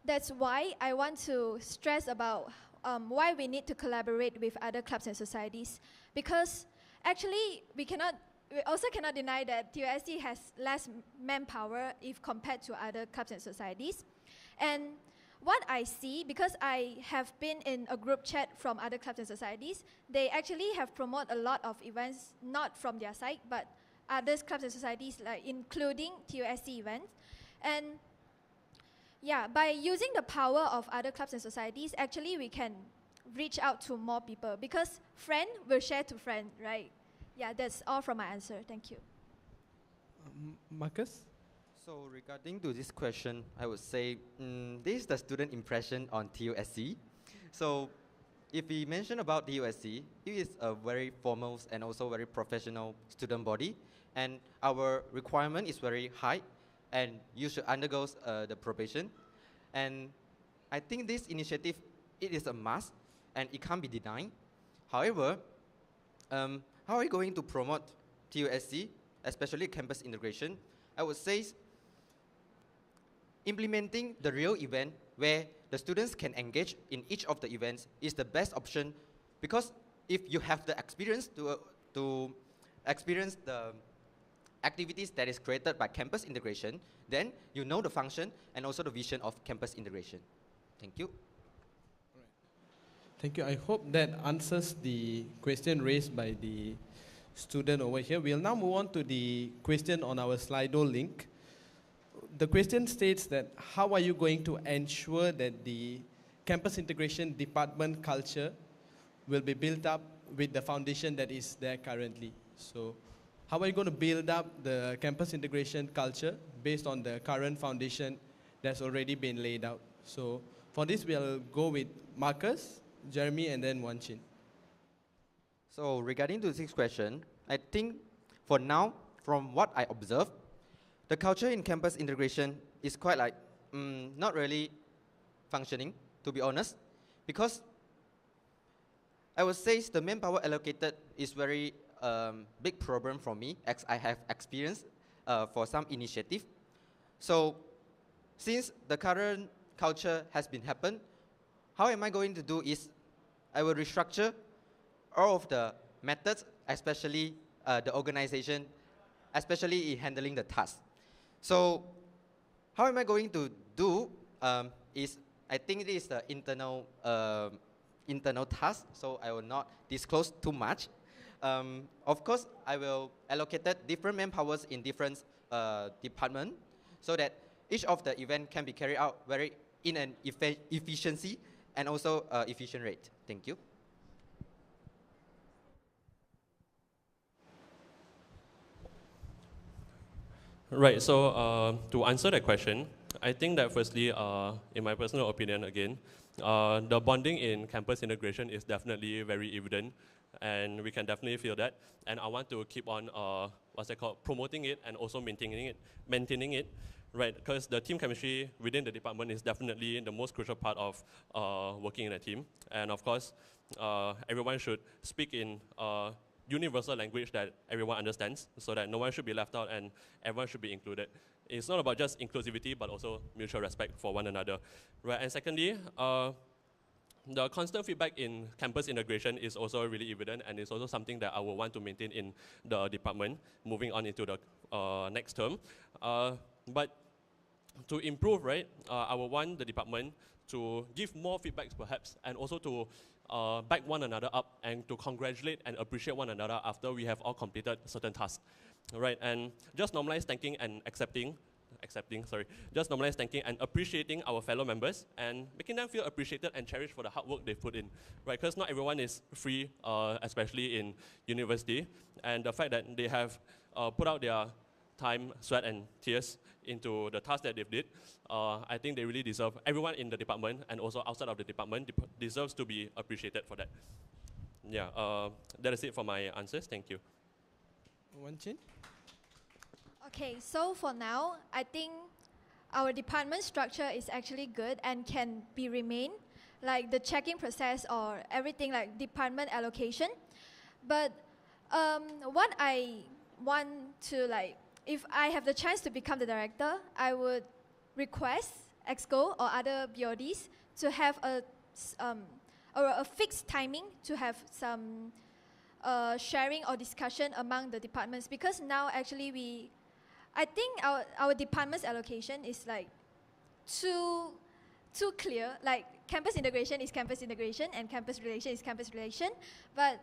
that's why I want to stress about why we need to collaborate with other clubs and societies, because actually we also cannot deny that TUSC has less manpower if compared to other clubs and societies. And what I see, because I have been in a group chat from other clubs and societies, they actually have promoted a lot of events, not from their side, but other clubs and societies, like including TUSC events. And yeah, by using the power of other clubs and societies, actually we can reach out to more people, because friend will share to friend, right? Yeah, that's all from my answer. Thank you. Marcus? So regarding to this question, I would say this is the student impression on TUSC. So if we mention about the TUSC, it is a very formal and also very professional student body, and our requirement is very high, and you should undergo the probation. And I think this initiative, it is a must, and it can't be denied. However, how are we going to promote TUSC, especially campus integration? I would say implementing the real event where the students can engage in each of the events is the best option, because if you have the experience to experience the activities that is created by campus integration, then you know the function and also the vision of campus integration. Thank you. Thank you. I hope that answers the question raised by the student over here. We'll now move on to the question on our Slido link. The question states that how are you going to ensure that the campus integration department culture will be built up with the foundation that is there currently? So how are you going to build up the campus integration culture based on the current foundation that's already been laid out? So for this, we'll go with Marcus, Jeremy, and then Wan Chin. So regarding to this question, I think for now, from what I observed, the culture in campus integration is quite like not really functioning, to be honest, because I would say the manpower allocated is very big problem for me, as I have experience for some initiative. So since the current culture has been happened, how am I going to do is I will restructure all of the methods, especially the organization, especially in handling the tasks. So how am I going to do is, I think it is the internal task, so I will not disclose too much. Of course, I will allocate different manpowers in different departments so that each of the event can be carried out very in an efficiency and also efficient rate. Thank you. Right, so to answer that question, I think that firstly, in my personal opinion again, the bonding in campus integration is definitely very evident, and we can definitely feel that. And I want to keep on, promoting it and also maintaining it, right? Because the team chemistry within the department is definitely the most crucial part of working in a team. And of course, everyone should speak in universal language that everyone understands, so that no one should be left out and everyone should be included. It's not about just inclusivity, but also mutual respect for one another. Right? And secondly, the constant feedback in campus integration is also really evident, and it's also something that I will want to maintain in the department moving on into the next term. But to improve, right, I will want the department to give more feedbacks perhaps, and also to back one another up and to congratulate and appreciate one another after we have all completed certain tasks, right? And just normalize thanking and just normalize thanking and appreciating our fellow members and making them feel appreciated and cherished for the hard work they've put in, right? Because not everyone is free, especially in university, and the fact that they have put out their time, sweat, and tears into the task that they've did, I think they really deserve, everyone in the department and also outside of the department deserves to be appreciated for that. Yeah, that is it for my answers. Thank you. Wan Chin? Okay, so for now, I think our department structure is actually good and can be remain, like the checking process or everything like department allocation. But what I want to like, if I have the chance to become the director, I would request EXCO or other BODs to have a fixed timing to have some sharing or discussion among the departments, because now actually I think our department's allocation is like too clear. Like campus integration is campus integration and campus relation is campus relation. But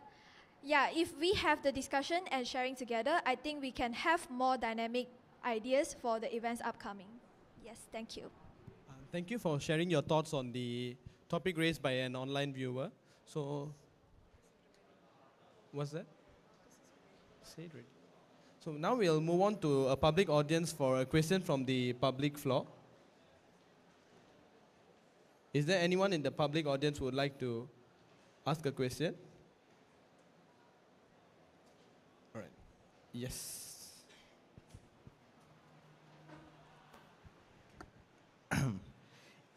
yeah, if we have the discussion and sharing together, I think we can have more dynamic ideas for the events upcoming. Yes, thank you. Thank you for sharing your thoughts on the topic raised by an online viewer. So, what's that? Say it already. So now we'll move on to a public audience for a question from the public floor. Is there anyone in the public audience who would like to ask a question? All right. Yes.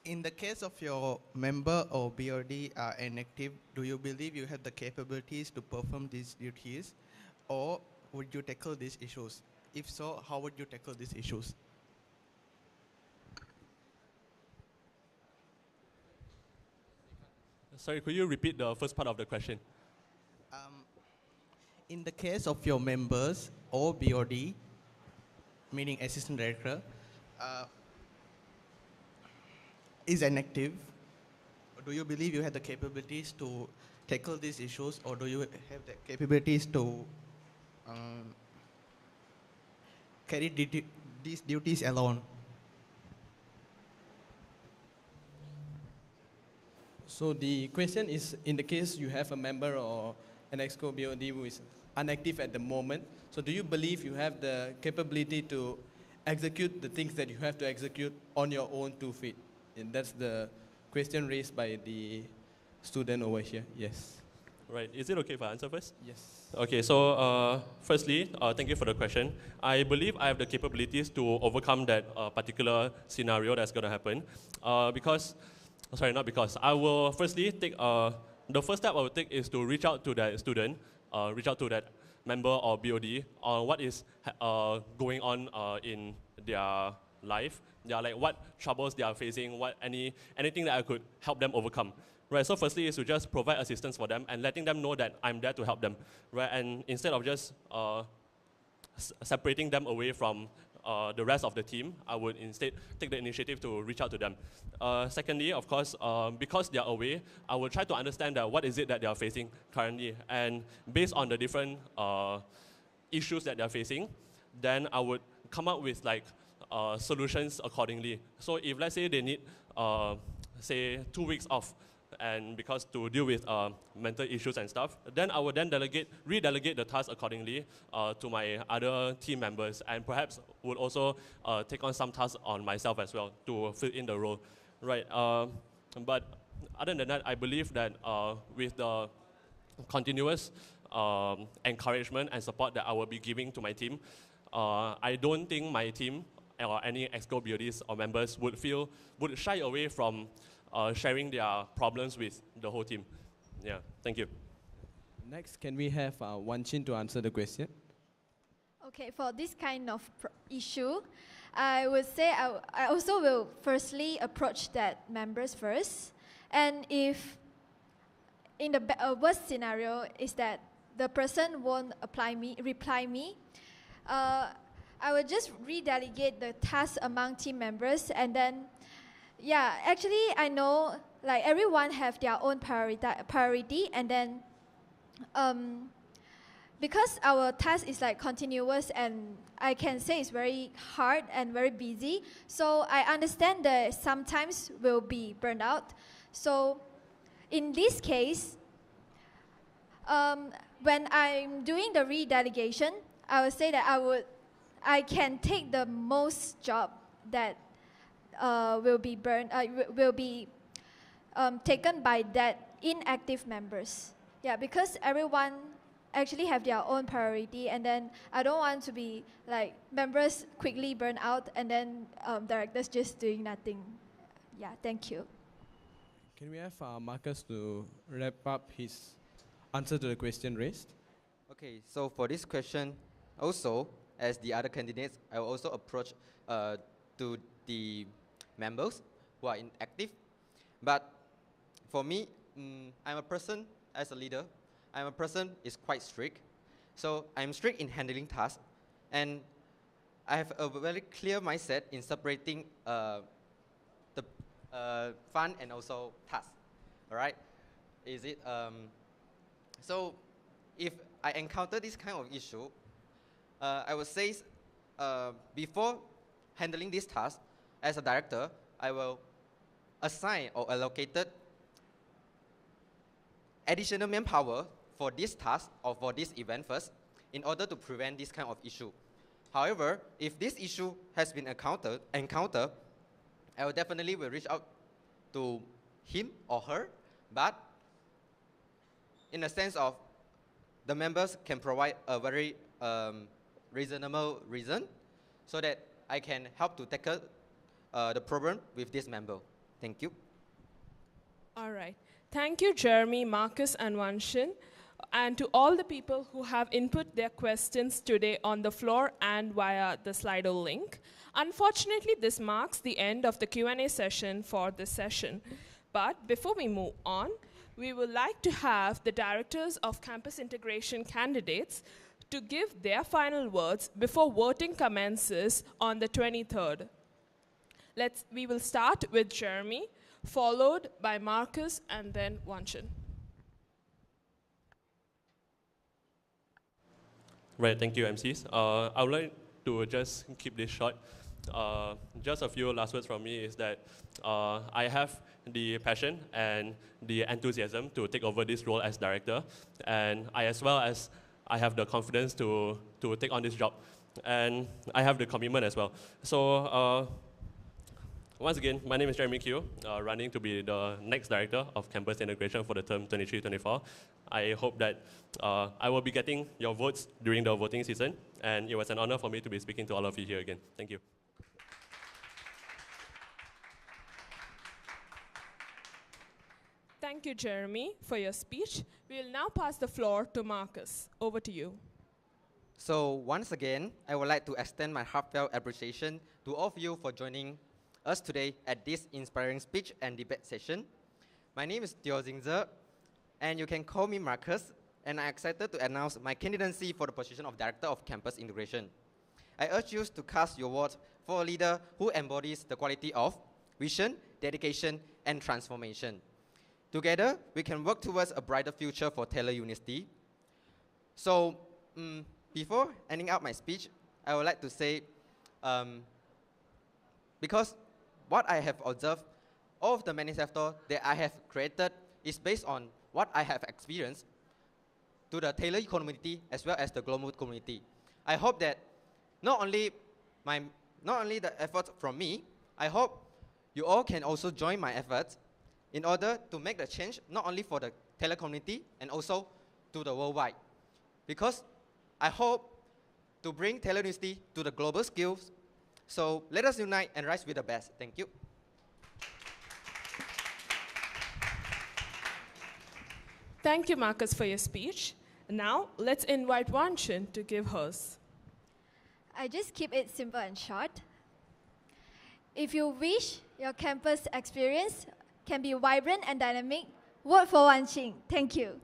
In the case of your member or BOD are inactive, do you believe you have the capabilities to perform these duties, or would you tackle these issues? If so, how would you tackle these issues? Sorry, could you repeat the first part of the question? In the case of your members or BOD, meaning assistant director, is inactive, do you believe you have the capabilities to tackle these issues, or do you have the capabilities to carry these duties alone? So the question is, in the case you have a member or an EXCO BOD who is inactive at the moment, so do you believe you have the capability to execute the things that you have to execute on your own 2 feet? And that's the question raised by the student over here. Yes. Right, is it okay if I answer first? Yes. Okay, so firstly, thank you for the question. I believe I have the capabilities to overcome that particular scenario that's going to happen. I will firstly take, the first step I will take is to reach out to that student, reach out to that member or BOD on what is going on in their life. Like what troubles they are facing, anything that I could help them overcome. Right, so firstly is to just provide assistance for them and letting them know that I'm there to help them, right? And instead of just separating them away from the rest of the team, I would instead take the initiative to reach out to them. Secondly, of course, because they are away, I will try to understand that what is it that they are facing currently, and based on the different issues that they are facing, then I would come up with like solutions accordingly. So if let's say they need, say 2 weeks off, and because to deal with mental issues and stuff, then I would then redelegate the task accordingly to my other team members, and perhaps would also take on some tasks on myself as well to fill in the role, right? But other than that, I believe that with the continuous encouragement and support that I will be giving to my team, I don't think my team or any EXCO BODs or members would shy away from sharing their problems with the whole team. Yeah, thank you. Next, can we have Wan Chin to answer the question? Okay, for this kind of issue, I would say I also will firstly approach that members first. And if in the worst scenario is that the person won't reply me, I will just redelegate the task among team members, and then yeah, actually I know like everyone have their own priority, and then because our task is like continuous, and I can say it's very hard and very busy, so I understand that sometimes will be burned out. So in this case, when I'm doing the redelegation, I would say that I can take the most job that will be taken by that inactive members. Yeah, because everyone actually have their own priority, and then I don't want to be like members quickly burn out and then directors just doing nothing. Yeah, thank you. Can we have Marcus to wrap up his answer to the question raised? Okay, so for this question, also, as the other candidates, I will also approach to the members who are inactive. But for me, I'm a person, as a leader, I'm a person is quite strict. So I'm strict in handling tasks, and I have a very clear mindset in separating the fun and also task. All right? Is it so if I encounter this kind of issue, I would say before handling this task, as a director, I will assign or allocated additional manpower for this task or for this event first, in order to prevent this kind of issue. However, if this issue has been encountered, I will definitely reach out to him or her, but in the sense of the members can provide a very reasonable reason so that I can help to tackle the problem with this member. Thank you. All right. Thank you, Jeremy, Marcus, and Wanshin, and to all the people who have input their questions today on the floor and via the Slido link. Unfortunately, this marks the end of the Q&A session for this session. But before we move on, we would like to have the directors of campus integration candidates to give their final words before voting commences on the 23rd. We will start with Jeremy, followed by Marcus, and then Wanshin. Right, thank you, MCs. I would like to just keep this short. Just a few last words from me is that I have the passion and the enthusiasm to take over this role as director, and I have the confidence to take on this job, and I have the commitment as well. So once again, my name is Jeremy Q, running to be the next director of campus integration for the term 23-24. I hope that I will be getting your votes during the voting season, and it was an honor for me to be speaking to all of you here again. Thank you. Thank you, Jeremy, for your speech. We will now pass the floor to Marcus. Over to you. So once again, I would like to extend my heartfelt appreciation to all of you for joining us today at this inspiring speech and debate session. My name is Teo Jingze, and you can call me Marcus, and I'm excited to announce my candidacy for the position of Director of Campus Integration. I urge you to cast your vote for a leader who embodies the quality of vision, dedication, and transformation. Together, we can work towards a brighter future for Taylor University. So, before ending out my speech, I would like to say, because what I have observed, all of the manifesto that I have created is based on what I have experienced to the Taylor community as well as the global community. I hope that not only the efforts from me, I hope you all can also join my efforts in order to make the change not only for the Taylor community and also to the worldwide. Because I hope to bring Taylor University to the global skills. So let us unite and rise with the best. Thank you. Thank you, Marcus, for your speech. Now, let's invite Wanshin to give hers. I just keep it simple and short. If you wish your campus experience can be vibrant and dynamic, vote for Wanshin. Thank you.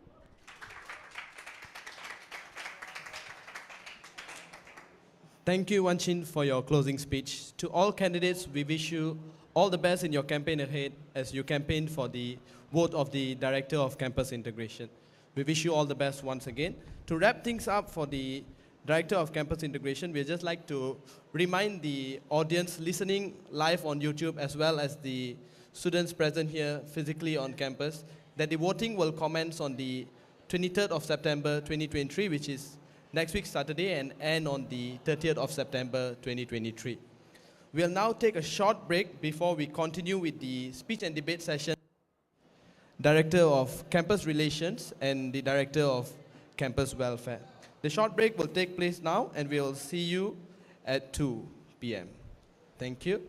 Thank you, Wanshin, for your closing speech. To all candidates, we wish you all the best in your campaign ahead as you campaign for the vote of the Director of Campus Integration. We wish you all the best once again. To wrap things up for the Director of Campus Integration, we'd just like to remind the audience listening live on YouTube as well as the students present here physically on campus that the voting will commence on the 23rd of September 2023, which is next week Saturday, and end on the 30th of September 2023. We'll now take a short break before we continue with the speech and debate session. Director of Campus Relations and the Director of Campus Welfare. The short break will take place now, and we'll see you at 2 p.m. Thank you.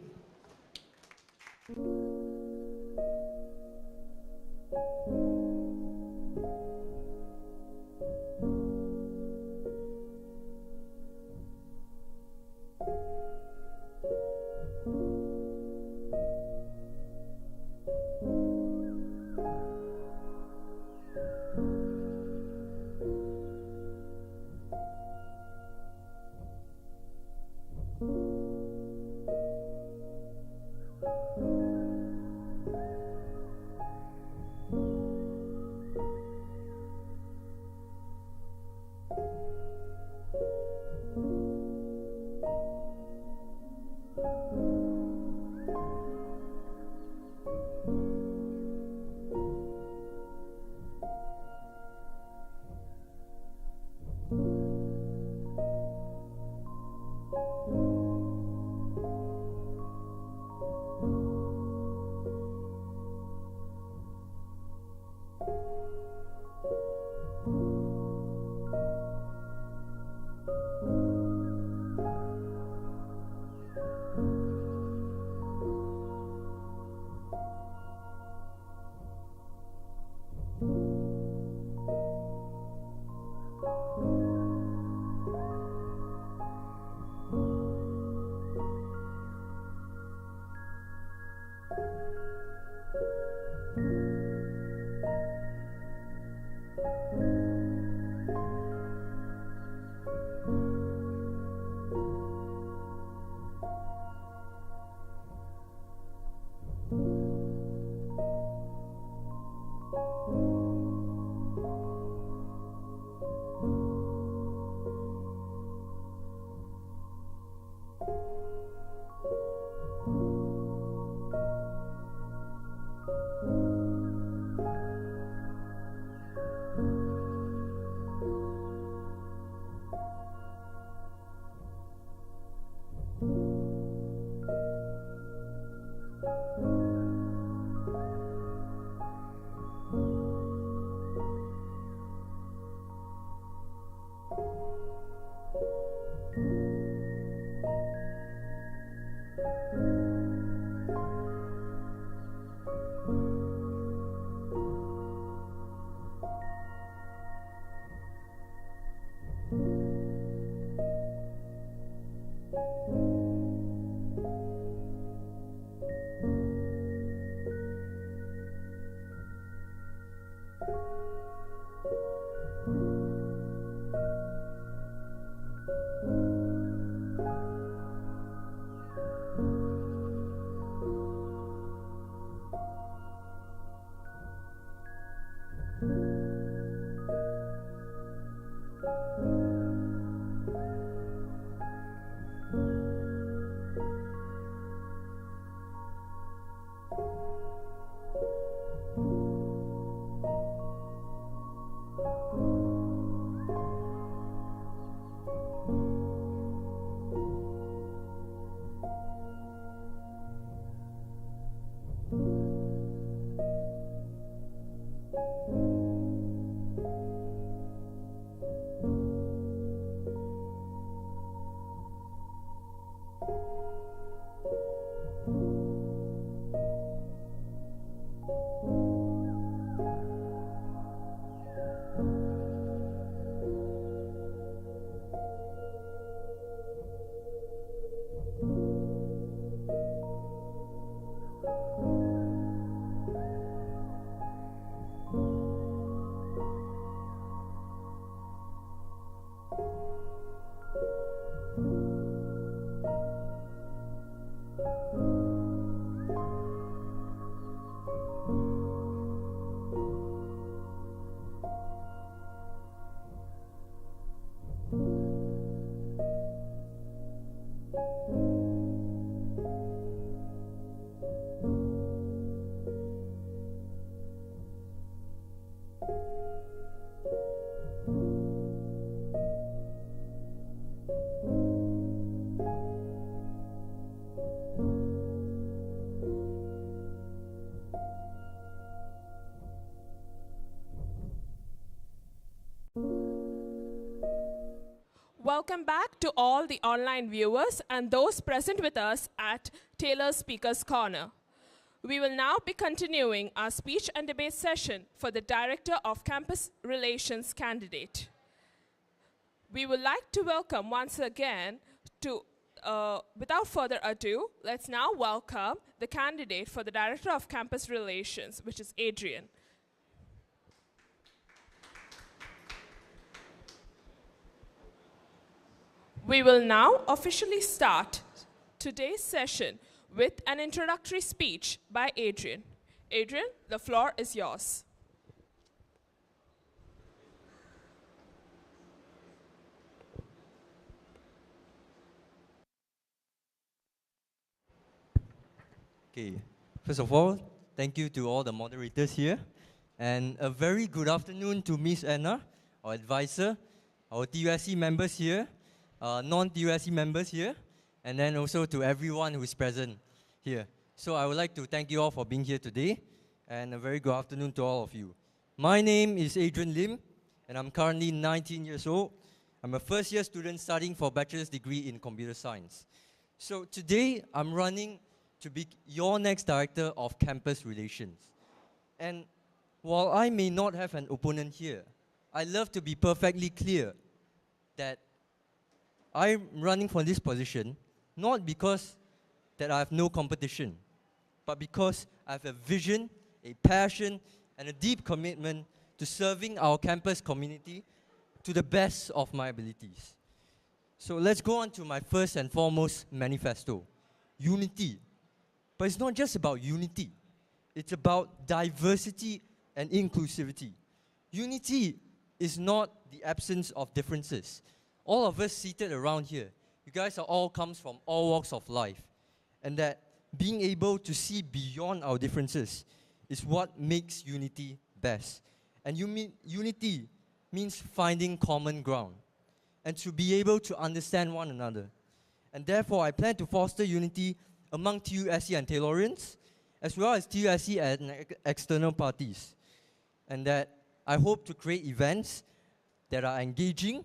Welcome back to all the online viewers and those present with us at Taylor's Speakers Corner. We will now be continuing our speech and debate session for the Director of Campus Relations candidate. We would like to welcome once again without further ado, let's now welcome the candidate for the Director of Campus Relations, which is Adrian. We will now officially start today's session with an introductory speech by Adrian. Adrian, the floor is yours. Okay, first of all, thank you to all the moderators here, and a very good afternoon to Miss Anna, our advisor, our TUSC members here, non-TUSC members here, and then also to everyone who is present here. So I would like to thank you all for being here today, and a very good afternoon to all of you. My name is Adrian Lim, and I'm currently 19 years old. I'm a first-year student studying for a bachelor's degree in computer science. So today, I'm running to be your next Director of Campus Relations. And while I may not have an opponent here, I love to be perfectly clear that I'm running for this position not because that I have no competition, but because I have a vision, a passion, and a deep commitment to serving our campus community to the best of my abilities. So let's go on to my first and foremost manifesto, unity. But it's not just about unity. It's about diversity and inclusivity. Unity is not the absence of differences. All of us seated around here, you guys are all comes from all walks of life. And that being able to see beyond our differences is what makes unity best. And unity means finding common ground and to be able to understand one another. And therefore, I plan to foster unity among TUSC and Taylorians, as well as TUSC and external parties. And that I hope to create events that are engaging,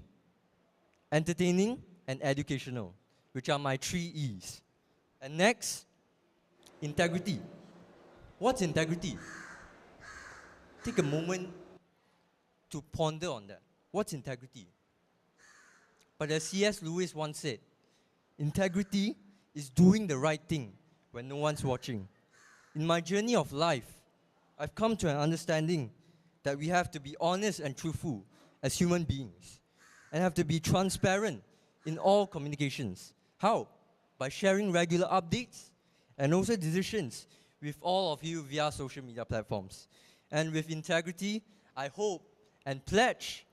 entertaining, and educational, which are my 3 E's. And next, integrity. What's integrity? Take a moment to ponder on that. What's integrity? But as C.S. Lewis once said, integrity is doing the right thing when no one's watching. In my journey of life, I've come to an understanding that we have to be honest and truthful as human beings and have to be transparent in all communications. How? By sharing regular updates and also decisions with all of you via social media platforms. And with integrity, I hope and pledge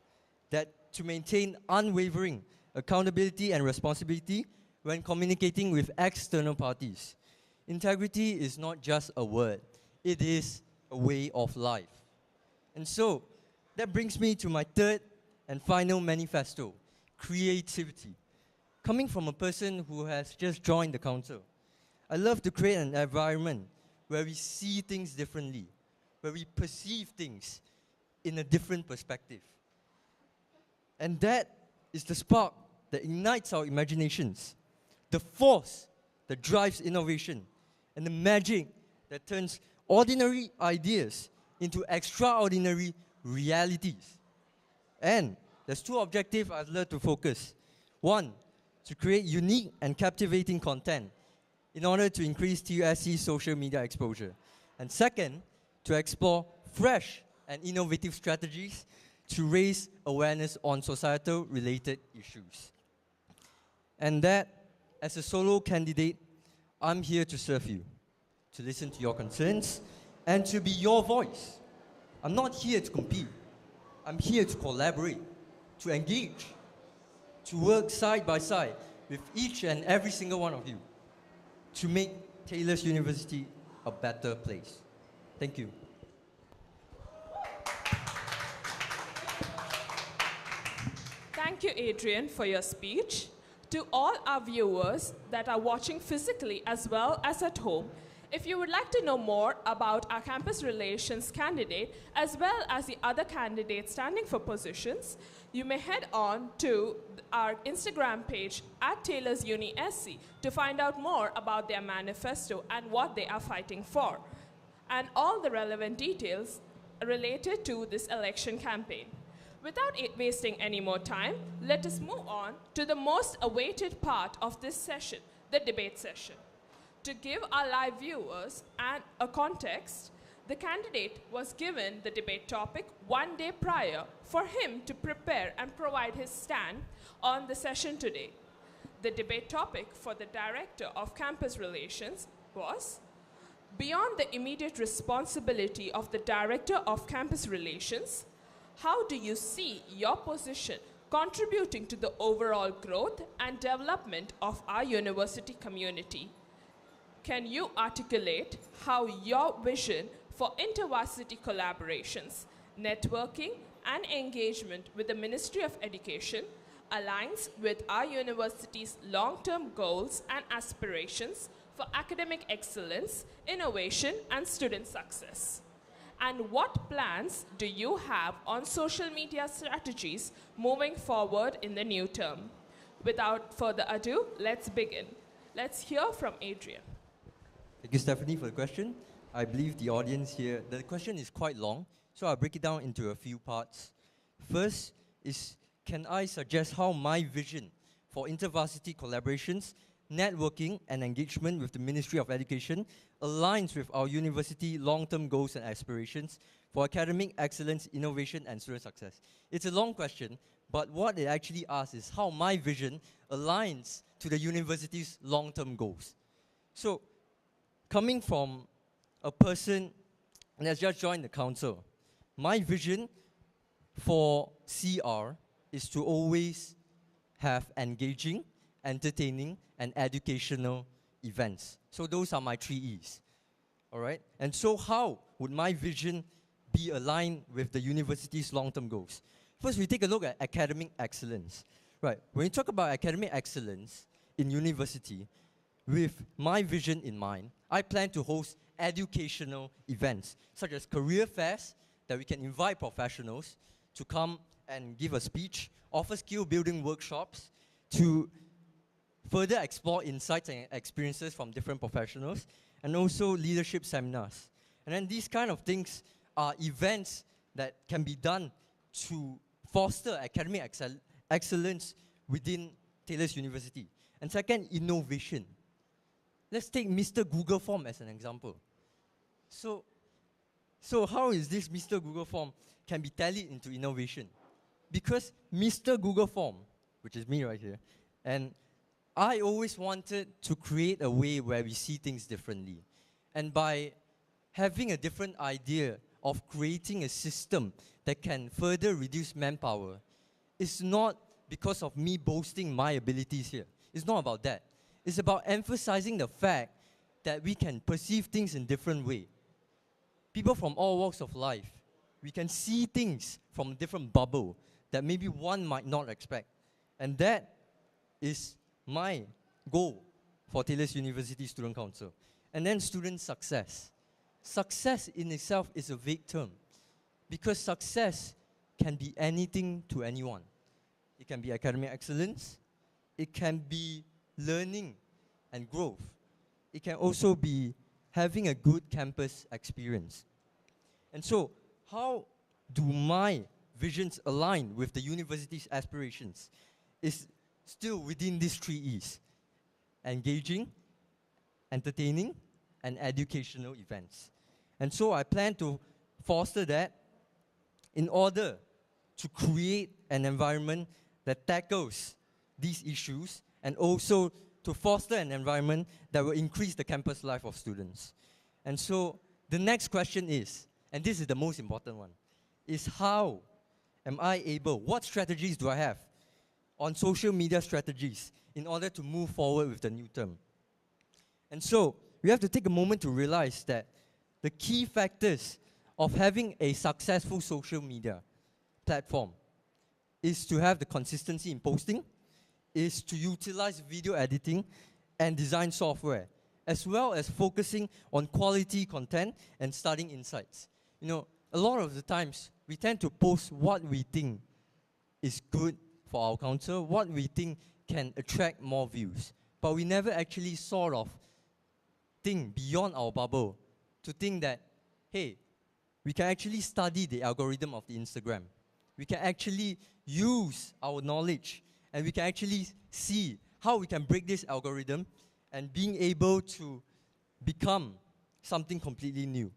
that to maintain unwavering accountability and responsibility when communicating with external parties. Integrity is not just a word, it is a way of life. And so, that brings me to my third and final manifesto, creativity. Coming from a person who has just joined the council, I love to create an environment where we see things differently, where we perceive things in a different perspective. And that is the spark that ignites our imaginations, the force that drives innovation, and the magic that turns ordinary ideas into extraordinary realities. And there's 2 objectives I'd love to focus. 1, to create unique and captivating content in order to increase TUSC's social media exposure. And 2nd, to explore fresh and innovative strategies to raise awareness on societal related issues. And that, as a solo candidate, I'm here to serve you, to listen to your concerns, and to be your voice. I'm not here to compete. I'm here to collaborate, to engage, to work side by side with each and every single one of you to make Taylor's University a better place. Thank you. Thank you, Adrian, for your speech. To all our viewers that are watching physically as well as at home, if you would like to know more about our campus relations candidate as well as the other candidates standing for positions, you may head on to our Instagram page at Taylor's Uni SC to find out more about their manifesto and what they are fighting for, and all the relevant details related to this election campaign. Without wasting any more time, let us move on to the most awaited part of this session, the debate session. To give our live viewers a context, the candidate was given the debate topic 1 day prior for him to prepare and provide his stand on the session today. The debate topic for the Director of Campus Relations was, beyond the immediate responsibility of the Director of Campus Relations, how do you see your position contributing to the overall growth and development of our university community? Can you articulate how your vision for intervarsity collaborations, networking, and engagement with the Ministry of Education aligns with our university's long-term goals and aspirations for academic excellence, innovation, and student success? And what plans do you have on social media strategies moving forward in the new term? Without further ado, let's begin. Let's hear from Adrian. Thank you, Stephanie, for the question. I believe the audience here, the question is quite long, so I'll break it down into a few parts. First is, can I suggest how my vision for intervarsity collaborations, networking, and engagement with the Ministry of Education aligns with our university long-term goals and aspirations for academic excellence, innovation, and student success? It's a long question, but what it actually asks is how my vision aligns to the university's long-term goals. So, coming from a person that's just joined the council, my vision for CR is to always have engaging, entertaining, and educational events. So those are my 3 E's. All right? And so how would my vision be aligned with the university's long-term goals? First, we take a look at academic excellence. Right, when you talk about academic excellence in university, with my vision in mind, I plan to host educational events, such as career fairs, that we can invite professionals to come and give a speech, offer skill-building workshops, to further explore insights and experiences from different professionals, and also leadership seminars. And then these kind of things are events that can be done to foster academic excellence within Taylor's University. And second, innovation. Let's take Mr. Google Form as an example. So how is this Mr. Google Form can be tallied into innovation? Because Mr. Google Form, which is me right here, and I always wanted to create a way where we see things differently. And by having a different idea of creating a system that can further reduce manpower, it's not because of me boasting my abilities here. It's not about that. It's about emphasizing the fact that we can perceive things in different way. People from all walks of life, we can see things from a different bubble that maybe one might not expect. And that is my goal for Taylor's University Student Council. And then student success. Success in itself is a vague term, because success can be anything to anyone. It can be academic excellence, it can be learning and growth. It can also be having a good campus experience. And so, how do my visions align with the university's aspirations? Is still within these 3 E's: engaging, entertaining, and educational events. And so I plan to foster that in order to create an environment that tackles these issues, and also to foster an environment that will increase the campus life of students. And so the next question is, and this is the most important one, is how am I able, what strategies do I have on social media strategies in order to move forward with the new term? And so we have to take a moment to realize that the key factors of having a successful social media platform is to have the consistency in posting, is to utilize video editing and design software, as well as focusing on quality content and studying insights. You know, a lot of the times, we tend to post what we think is good for our council, what we think can attract more views. But we never actually sort of think beyond our bubble to think that, hey, we can actually study the algorithm of the Instagram. We can actually use our knowledge, and we can actually see how we can break this algorithm and being able to become something completely new.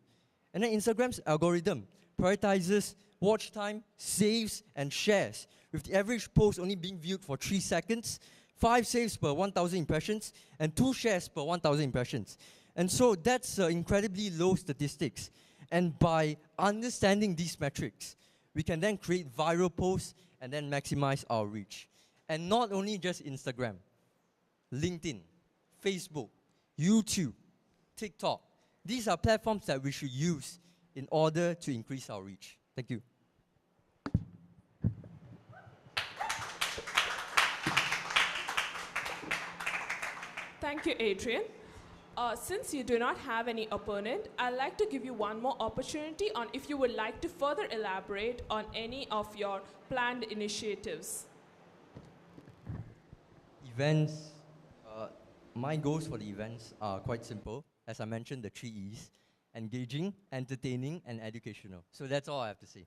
And then Instagram's algorithm prioritizes watch time, saves, and shares, with the average post only being viewed for 3 seconds, 5 saves per 1,000 impressions, and 2 shares per 1,000 impressions. And so that's incredibly low statistics. And by understanding these metrics, we can then create viral posts and then maximize our reach. And not only just Instagram, LinkedIn, Facebook, YouTube, TikTok. These are platforms that we should use in order to increase our reach. Thank you. Thank you, Adrian. Since you do not have any opponent, I'd like to give you one more opportunity on if you would like to further elaborate on any of your planned initiatives. Events, my goals for the events are quite simple. As I mentioned, the 3 E's: engaging, entertaining, and educational. So that's all I have to say.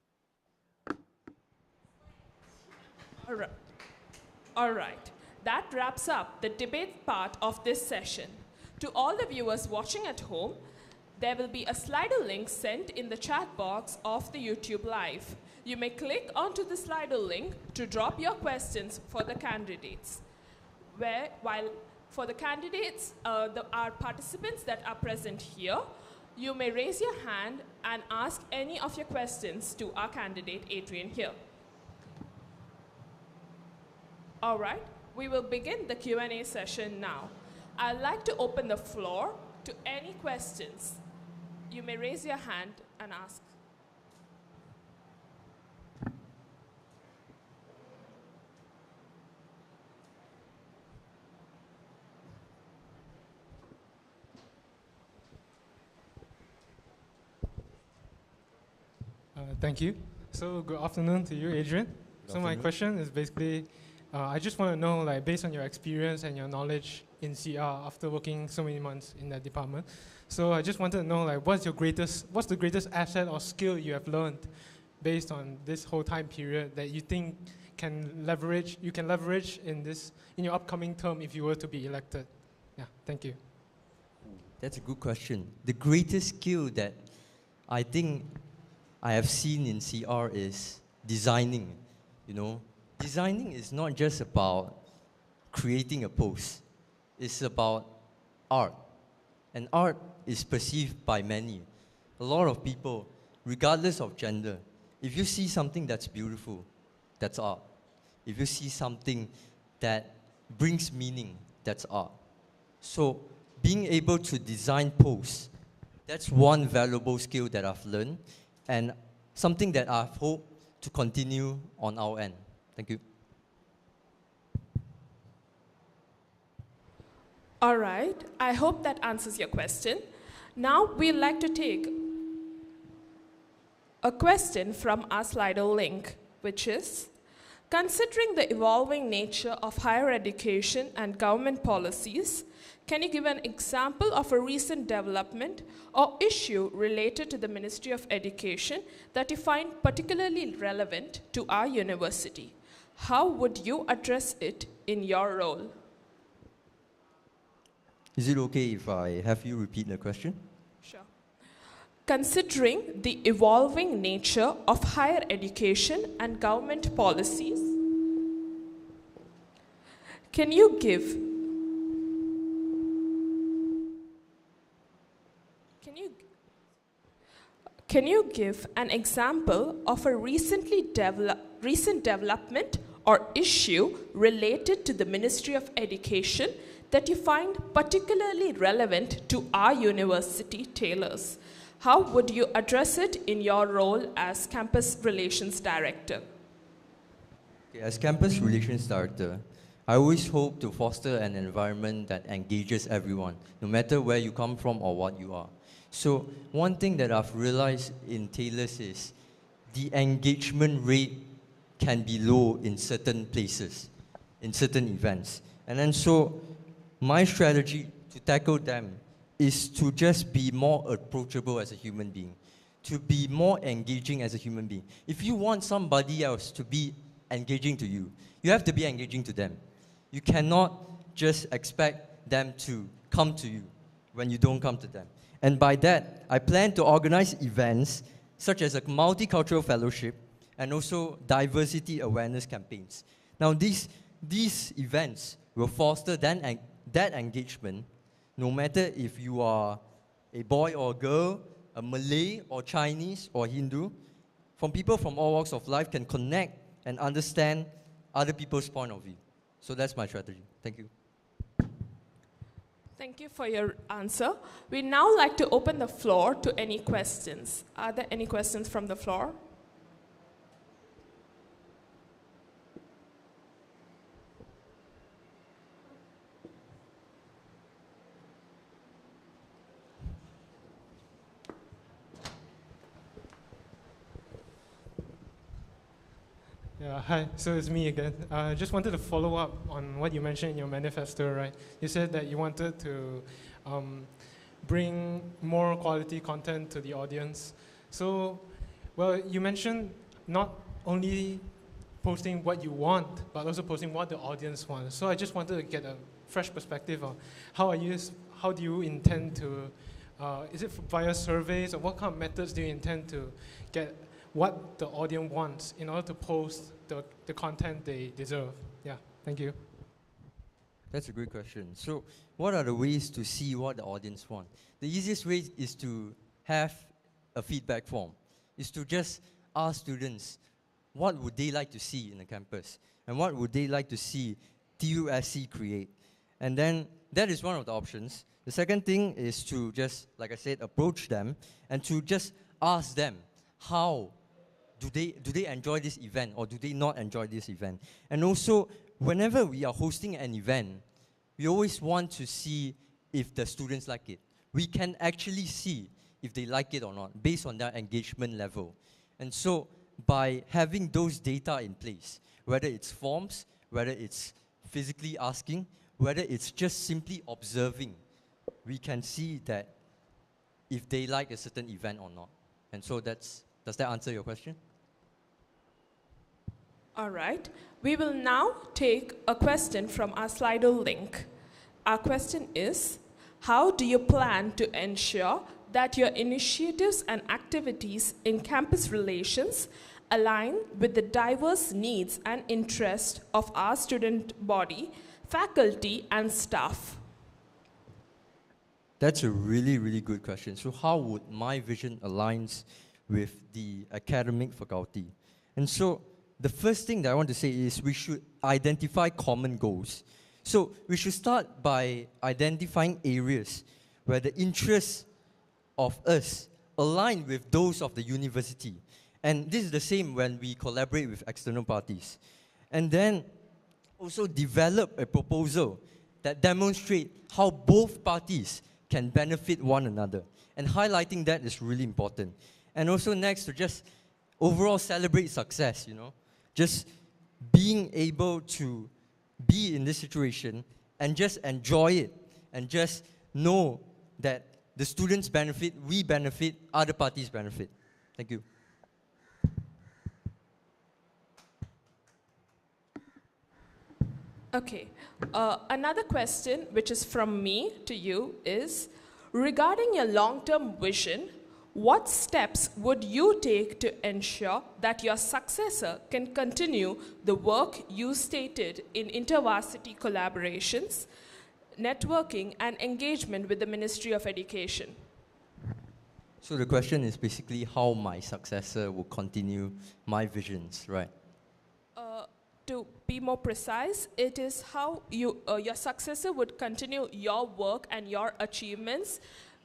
All right. That wraps up the debate part of this session. To all the viewers watching at home, there will be a Slido link sent in the chat box of the YouTube Live. You may click onto the Slido link to drop your questions for the candidates. While for the candidates, our participants that are present here, You may raise your hand and ask any of your questions to our candidate Adrian here. All right, we will begin the Q&A session now. I'd like to open the floor to any questions. You may raise your hand and ask. Thank you. So good afternoon to you, Adrian. So my question is basically, I just want to know, like, based on your experience and your knowledge in CR after working so many months in that department. So I just wanted to know, like, what's the greatest asset or skill you have learned based on this whole time period that you think you can leverage in your upcoming term if you were to be elected? Yeah, thank you. That's a good question. The greatest skill that I think I have seen in CR is designing. You know, designing is not just about creating a post. It's about art. And art is perceived by many. A lot of people, regardless of gender, if you see something that's beautiful, that's art. If you see something that brings meaning, that's art. So being able to design posts, that's one valuable skill that I've learned and something that I hope to continue on our end. Thank you. All right, I hope that answers your question. Now we'd like to take a question from our Slido link, which is, considering the evolving nature of higher education and government policies, can you give an example of a recent development or issue related to the Ministry of Education that you find particularly relevant to our university? How would you address it in your role? Is it okay if I have you repeat the question? Sure. Considering the evolving nature of higher education and government policies, can you give an example of a recent development or issue related to the Ministry of Education that you find particularly relevant to our university tailors? How would you address it in your role as Campus Relations Director? Okay, as Campus Relations Director, I always hope to foster an environment that engages everyone, no matter where you come from or what you are. So one thing that I've realized in tailors is the engagement rate can be low in certain places, in certain events. And then so my strategy to tackle them is to just be more approachable as a human being, to be more engaging as a human being. If you want somebody else to be engaging to you, you have to be engaging to them. You cannot just expect them to come to you when you don't come to them. And by that, I plan to organize events such as a multicultural fellowship and also diversity awareness campaigns. Now, these events will foster that engagement, no matter if you are a boy or a girl, a Malay or Chinese or Hindu. From people from all walks of life can connect and understand other people's point of view. So that's my strategy. Thank you. Thank you for your answer. We'd now like to open the floor to any questions. Are there any questions from the floor? Yeah, hi, so it's me again. I just wanted to follow up on what you mentioned in your manifesto, right? You said that you wanted to bring more quality content to the audience. So, well, you mentioned not only posting what you want, but also posting what the audience wants. So I just wanted to get a fresh perspective on how do you intend to, is it via surveys, or what kind of methods do you intend to get what the audience wants in order to post the content they deserve? Yeah, thank you. That's a great question. So what are the ways to see what the audience wants? The easiest way is to have a feedback form, is to just ask students what would they like to see in the campus and what would they like to see TUSC create. And then that is one of the options. The second thing is to just, like I said, approach them and to just ask them how do they enjoy this event or do they not enjoy this event. And also, whenever we are hosting an event, we always want to see if the students like it. We can actually see if they like it or not based on their engagement level. And so by having those data in place, whether it's forms, whether it's physically asking, whether it's just simply observing, we can see that if they like a certain event or not. And so does that answer your question? All right. We will now take a question from our Slido link. Our question is, how do you plan to ensure that your initiatives and activities in campus relations align with the diverse needs and interests of our student body, faculty, and staff? That's a really, really good question. So how would my vision aligns with the academic faculty? And so the first thing that I want to say is we should identify common goals. So we should start by identifying areas where the interests of us align with those of the university. And this is the same when we collaborate with external parties. And then also develop a proposal that demonstrates how both parties can benefit one another. And highlighting that is really important. And also next, to just overall celebrate success, Just being able to be in this situation and just enjoy it and just know that the students benefit, we benefit, other parties benefit. Thank you. Okay. Another question, which is from me to you, is regarding your long-term vision, what steps would you take to ensure that your successor can continue the work you stated in intervarsity collaborations, networking, and engagement with the Ministry of Education? So the question is basically how my successor will continue my visions, right? To be more precise, it is how your successor would continue your work and your achievements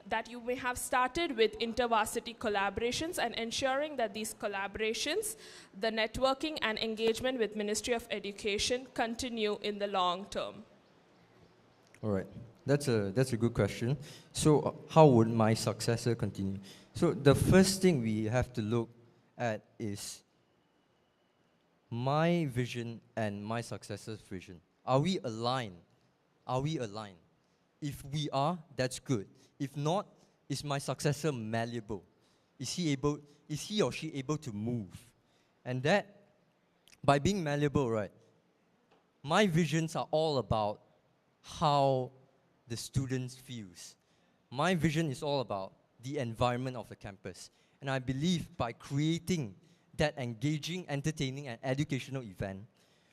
that you may have started with intervarsity collaborations and ensuring that these collaborations, the networking and engagement with Ministry of Education continue in the long term. All right, that's a good question. So how would my successor continue? So the first thing we have to look at is my vision and my successor's vision. Are we aligned? Are we aligned? If we are, that's good. If not, is my successor malleable? Is he or she able to move? And that, by being malleable, right, my visions are all about how the students feels. My vision is all about the environment of the campus. And I believe by creating that engaging, entertaining, and educational event,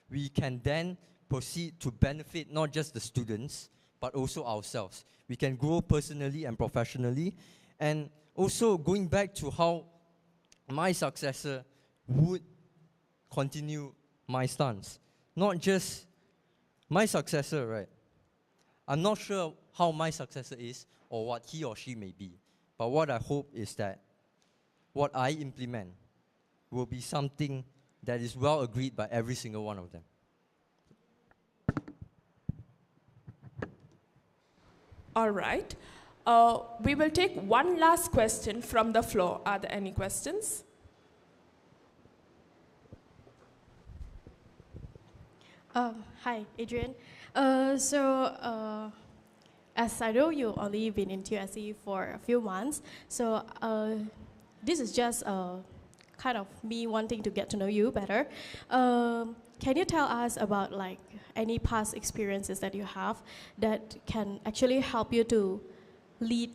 we can then proceed to benefit not just the students, but also ourselves. We can grow personally and professionally. And also going back to how my successor would continue my stance. Not just my successor, right? I'm not sure how my successor is or what he or she may be. But what I hope is that what I implement will be something that is well agreed by every single one of them. All right. We will take one last question from the floor. Are there any questions? Hi, Adrian. As I know, you've only been in TUSC for a few months, so this is just kind of me wanting to get to know you better. Can you tell us about any past experiences that you have that can actually help you to lead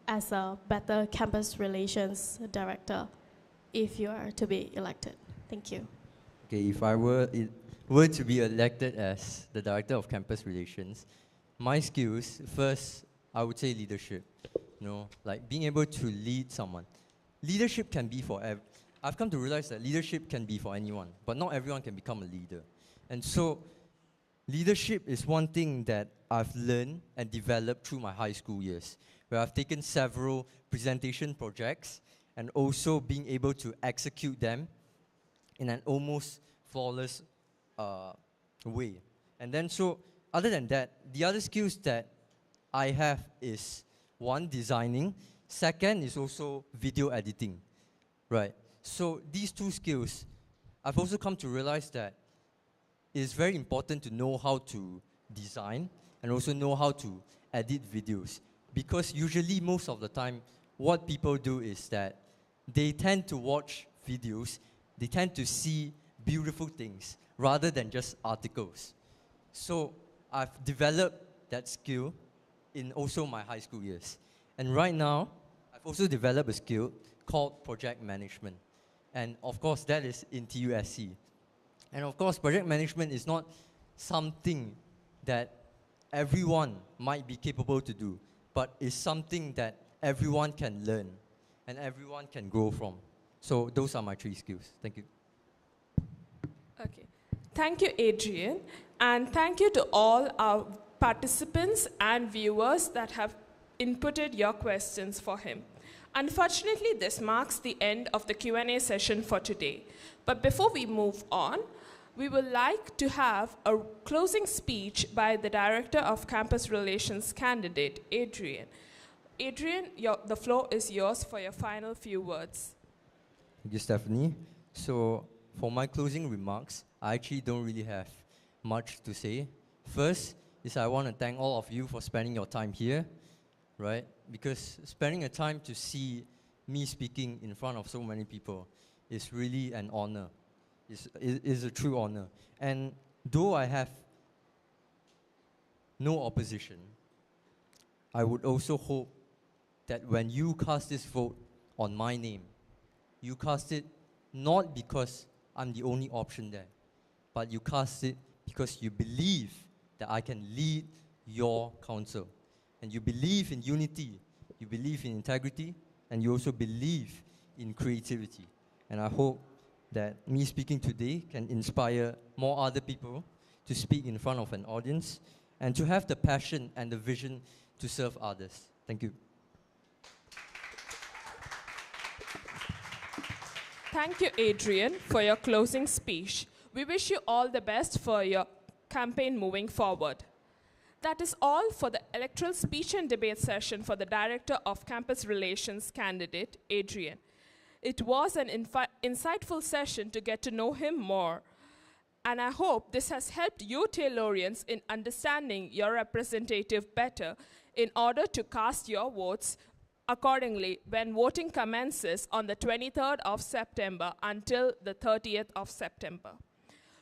as a better campus relations director if you are to be elected? Thank you. Okay, if I were to be elected as the director of campus relations, my skills, first, I would say leadership. You know, like being able to lead someone. Leadership can be for I've come to realize that leadership can be for anyone, but not everyone can become a leader. And so leadership is one thing that I've learned and developed through my high school years, where I've taken several presentation projects and also being able to execute them in an almost flawless way. And then so, other than that, the other skills that I have is, one, designing. Second is also video editing, right? So these two skills, I've also come to realize that it's very important to know how to design and also know how to edit videos. Because usually, most of the time, what people do is that they tend to watch videos, they tend to see beautiful things rather than just articles. So I've developed that skill in also my high school years. And right now, I've also developed a skill called project management. And of course, that is in TUSC. And of course, project management is not something that everyone might be capable to do, but is something that everyone can learn and everyone can grow from. So those are my 3 skills. Thank you. Okay. Thank you, Adrian. And thank you to all our participants and viewers that have inputted your questions for him. Unfortunately, this marks the end of the Q&A session for today. But before we move on, we would like to have a closing speech by the Director of Campus Relations candidate, Adrian. Adrian, the floor is yours for your final few words. Thank you, Stephanie. So for my closing remarks, I actually don't really have much to say. First is I want to thank all of you for spending your time here, right? Because spending a time to see me speaking in front of so many people is really an honor. Is a true honor. And though I have no opposition, I would also hope that when you cast this vote on my name, you cast it not because I'm the only option there, but you cast it because you believe that I can lead your council. And you believe in unity, you believe in integrity, and you also believe in creativity. And I hope that me speaking today can inspire more other people to speak in front of an audience and to have the passion and the vision to serve others. Thank you. Thank you, Adrian, for your closing speech. We wish you all the best for your campaign moving forward. That is all for the electoral speech and debate session for the Director of Campus Relations candidate, Adrian. It was an insightful session to get to know him more, and I hope this has helped you Taylorians in understanding your representative better in order to cast your votes accordingly when voting commences on the 23rd of September until the 30th of September.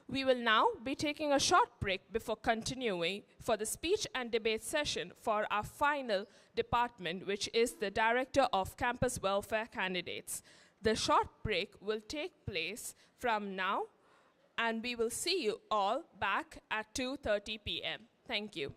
We will now be taking a short break before continuing for the speech and debate session for our final department, which is the Director of Campus Welfare candidates. The short break will take place from now, and we will see you all back at 2:30 p.m. Thank you.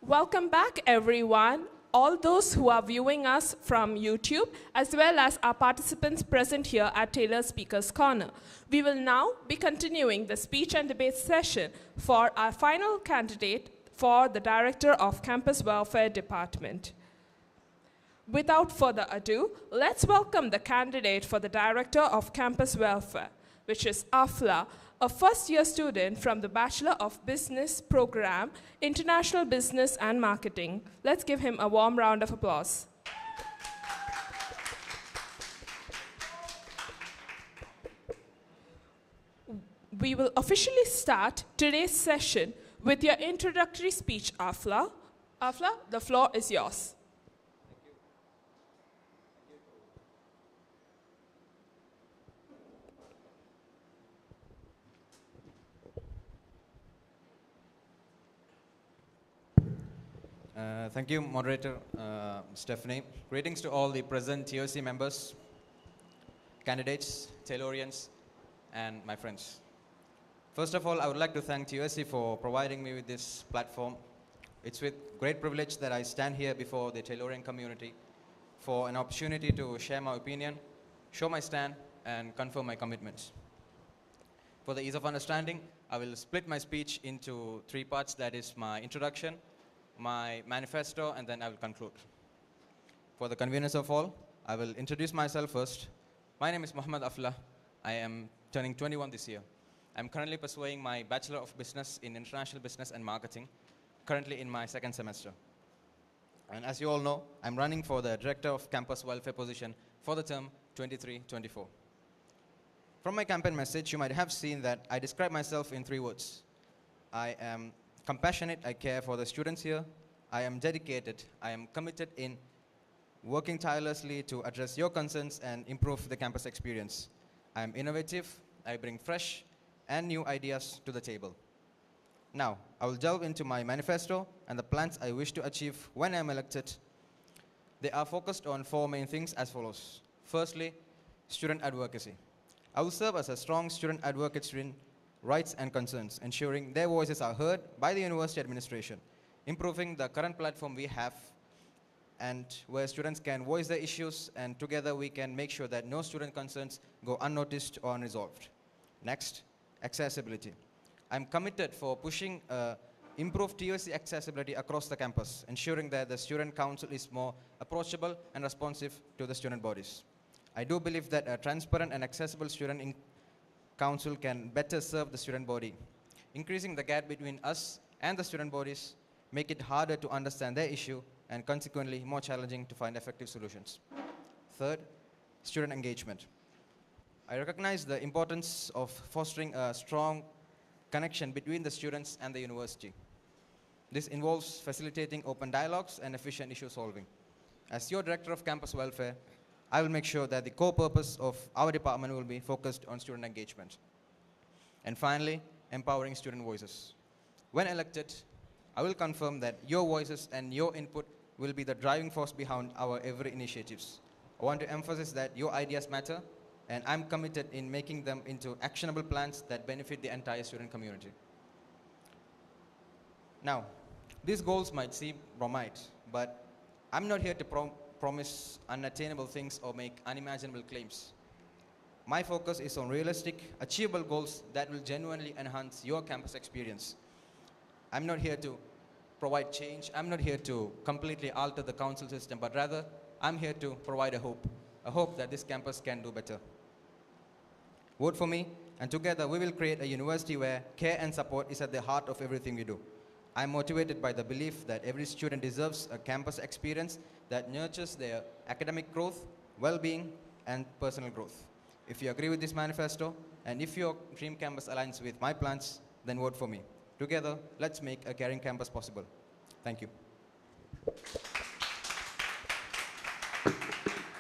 Welcome back, everyone. All those who are viewing us from YouTube, as well as our participants present here at Taylor Speaker's Corner. We will now be continuing the speech and debate session for our final candidate for the Director of Campus Welfare Department. Without further ado, let's welcome the candidate for the Director of Campus Welfare, which is Afla, a first-year student from the Bachelor of Business program, International Business and Marketing. Let's give him a warm round of applause. We will officially start today's session with your introductory speech, Afla. Afla, the floor is yours. Thank you, moderator Stephanie. Greetings to all the present TUSC members, candidates, Taylorians, and my friends. First of all, I would like to thank TUSC for providing me with this platform. It's with great privilege that I stand here before the Taylorian community for an opportunity to share my opinion, show my stand, and confirm my commitments. For the ease of understanding, I will split my speech into 3 parts. That is my introduction, my manifesto, and then I will conclude. For the convenience of all, I will introduce myself first. My name is Muhammad Afla. I am turning 21 this year. I'm currently pursuing my Bachelor of Business in International Business and Marketing, currently in my 2nd semester. And as you all know, I'm running for the Director of Campus Welfare position for the term 23-24. From my campaign message, you might have seen that I describe myself in 3 words. I am compassionate, I care for the students here. I am dedicated, I am committed in working tirelessly to address your concerns and improve the campus experience. I am innovative, I bring fresh and new ideas to the table. Now, I will delve into my manifesto and the plans I wish to achieve when I am elected. They are focused on 4 main things as follows. Firstly, student advocacy. I will serve as a strong student advocate in rights and concerns, ensuring their voices are heard by the university administration, improving the current platform we have and where students can voice their issues, and together we can make sure that no student concerns go unnoticed or unresolved. Next, accessibility. I'm committed for pushing improved TUSC accessibility across the campus, ensuring that the student council is more approachable and responsive to the student bodies. I do believe that a transparent and accessible student council can better serve the student body. Increasing the gap between us and the student bodies make it harder to understand their issue and consequently more challenging to find effective solutions. Third, student engagement. I recognize the importance of fostering a strong connection between the students and the university. This involves facilitating open dialogues and efficient issue solving. As your Director of Campus Welfare, I will make sure that the core purpose of our department will be focused on student engagement. And finally, empowering student voices. When elected, I will confirm that your voices and your input will be the driving force behind our every initiatives. I want to emphasize that your ideas matter, and I'm committed in making them into actionable plans that benefit the entire student community. Now, these goals might seem bromides, but I'm not here to promise unattainable things or make unimaginable claims. My focus is on realistic, achievable goals that will genuinely enhance your campus experience. I'm not here to provide change. I'm not here to completely alter the council system, but rather, I'm here to provide a hope that this campus can do better. Vote for me, and together we will create a university where care and support is at the heart of everything we do. I'm motivated by the belief that every student deserves a campus experience that nurtures their academic growth, well-being, and personal growth. If you agree with this manifesto, and if your dream campus aligns with my plans, then vote for me. Together, let's make a caring campus possible. Thank you.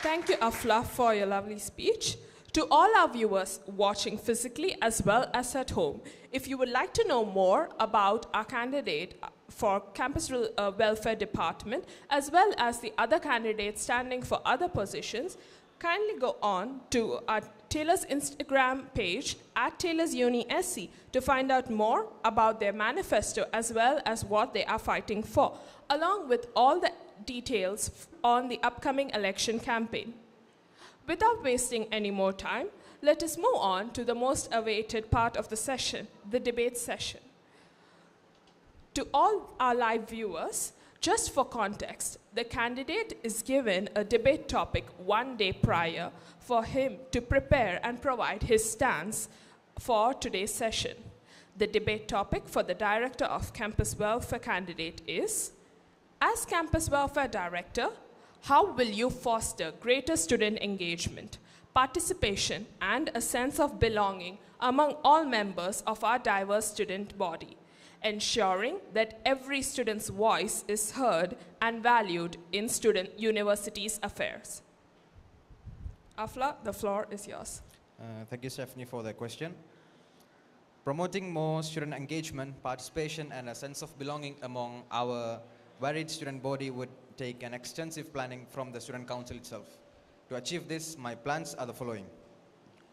Thank you, Afla, for your lovely speech. To all our viewers watching physically as well as at home, if you would like to know more about our candidate for Campus Welfare Department, as well as the other candidates standing for other positions, Kindly go on to our Taylor's Instagram page at Taylor's Uni SC to find out more about their manifesto as well as what they are fighting for, along with all the details on the upcoming election campaign. Without wasting any more time, let us move on to the most awaited part of the session, the debate session. To all our live viewers, just for context, the candidate is given a debate topic 1 day prior for him to prepare and provide his stance for today's session. The debate topic for the Director of Campus Welfare candidate is, as Campus Welfare Director, how will you foster greater student engagement, participation, and a sense of belonging among all members of our diverse student body, ensuring that every student's voice is heard and valued in student universities' affairs? Afla, the floor is yours. Thank you, Stephanie, for the question. Promoting more student engagement, participation, and a sense of belonging among our varied student body would take an extensive planning from the Student Council itself. To achieve this, my plans are the following.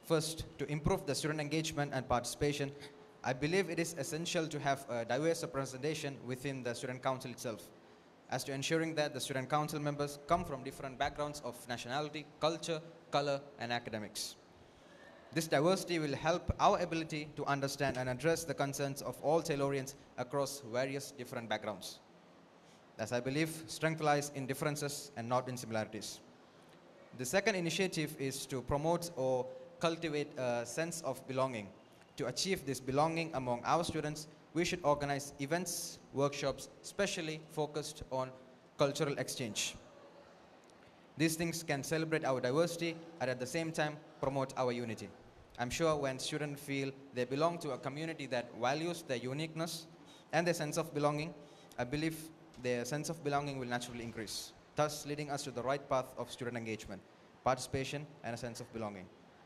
First, to improve the student engagement and participation, I believe it is essential to have a diverse representation within the Student Council itself, as to ensuring that the Student Council members come from different backgrounds of nationality, culture, color, and academics. This diversity will help our ability to understand and address the concerns of all Taylorians across various different backgrounds, as I believe strength lies in differences and not in similarities. The second initiative is to promote or cultivate a sense of belonging. To achieve this belonging among our students, we should organize events, workshops, specially focused on cultural exchange. These things can celebrate our diversity and at the same time promote our unity. I'm sure when students feel they belong to a community that values their uniqueness and their sense of belonging, I believe their sense of belonging will naturally increase, thus leading us to the right path of student engagement, participation, and a sense of belonging.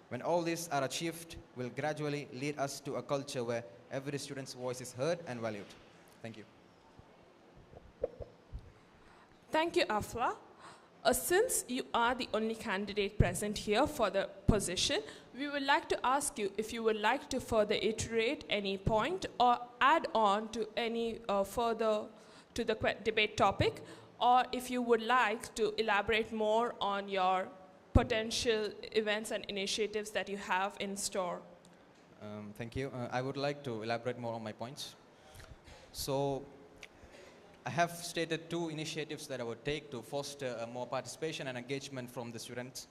When all these are achieved, will gradually lead us to a culture where every student's voice is heard and valued. Thank you. Thank you, Afla. Since you are the only candidate present here for the position, we would like to ask you if you would like to further iterate any point or add on to any further to the debate topic, or if you would like to elaborate more on your potential events and initiatives that you have in store. Thank you. I would like to elaborate more on my points. So, I have stated 2 initiatives that I would take to foster more participation and engagement from the students.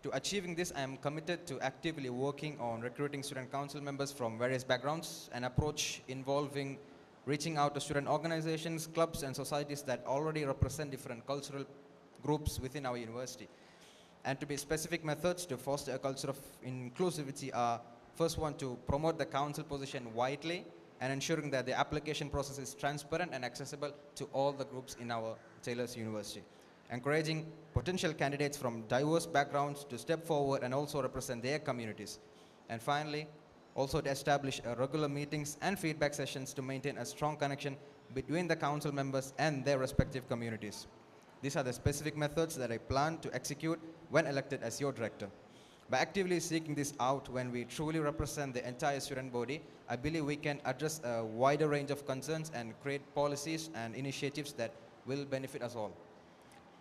To achieving this, I am committed to actively working on recruiting student council members from various backgrounds, an approach involving reaching out to student organizations, clubs, and societies that already represent different cultural groups within our university. And to be specific methods to foster a culture of inclusivity are, first one, to promote the council position widely and ensuring that the application process is transparent and accessible to all the groups in our Taylor's University. Encouraging potential candidates from diverse backgrounds to step forward and also represent their communities. And finally, also to establish regular meetings and feedback sessions to maintain a strong connection between the council members and their respective communities. These are the specific methods that I plan to execute when elected as your director. By actively seeking this out when we truly represent the entire student body, I believe we can address a wider range of concerns and create policies and initiatives that will benefit us all.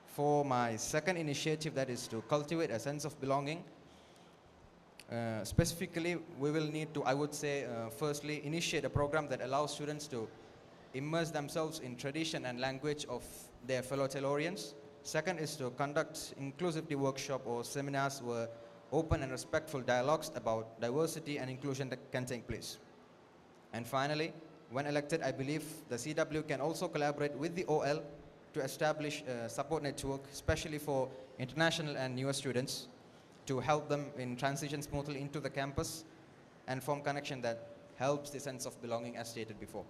For my second initiative, that is to cultivate a sense of belonging, specifically, we will need to, I would say, firstly, initiate a program that allows students to immerse themselves in tradition and language of their fellow Taylorians. Second is to conduct inclusivity workshop or seminars where open and respectful dialogues about diversity and inclusion that can take place. And finally, when elected, I believe the CW can also collaborate with the OL to establish a support network, especially for international and newer students, to help them in transition smoothly into the campus and form connection that helps the sense of belonging as stated before.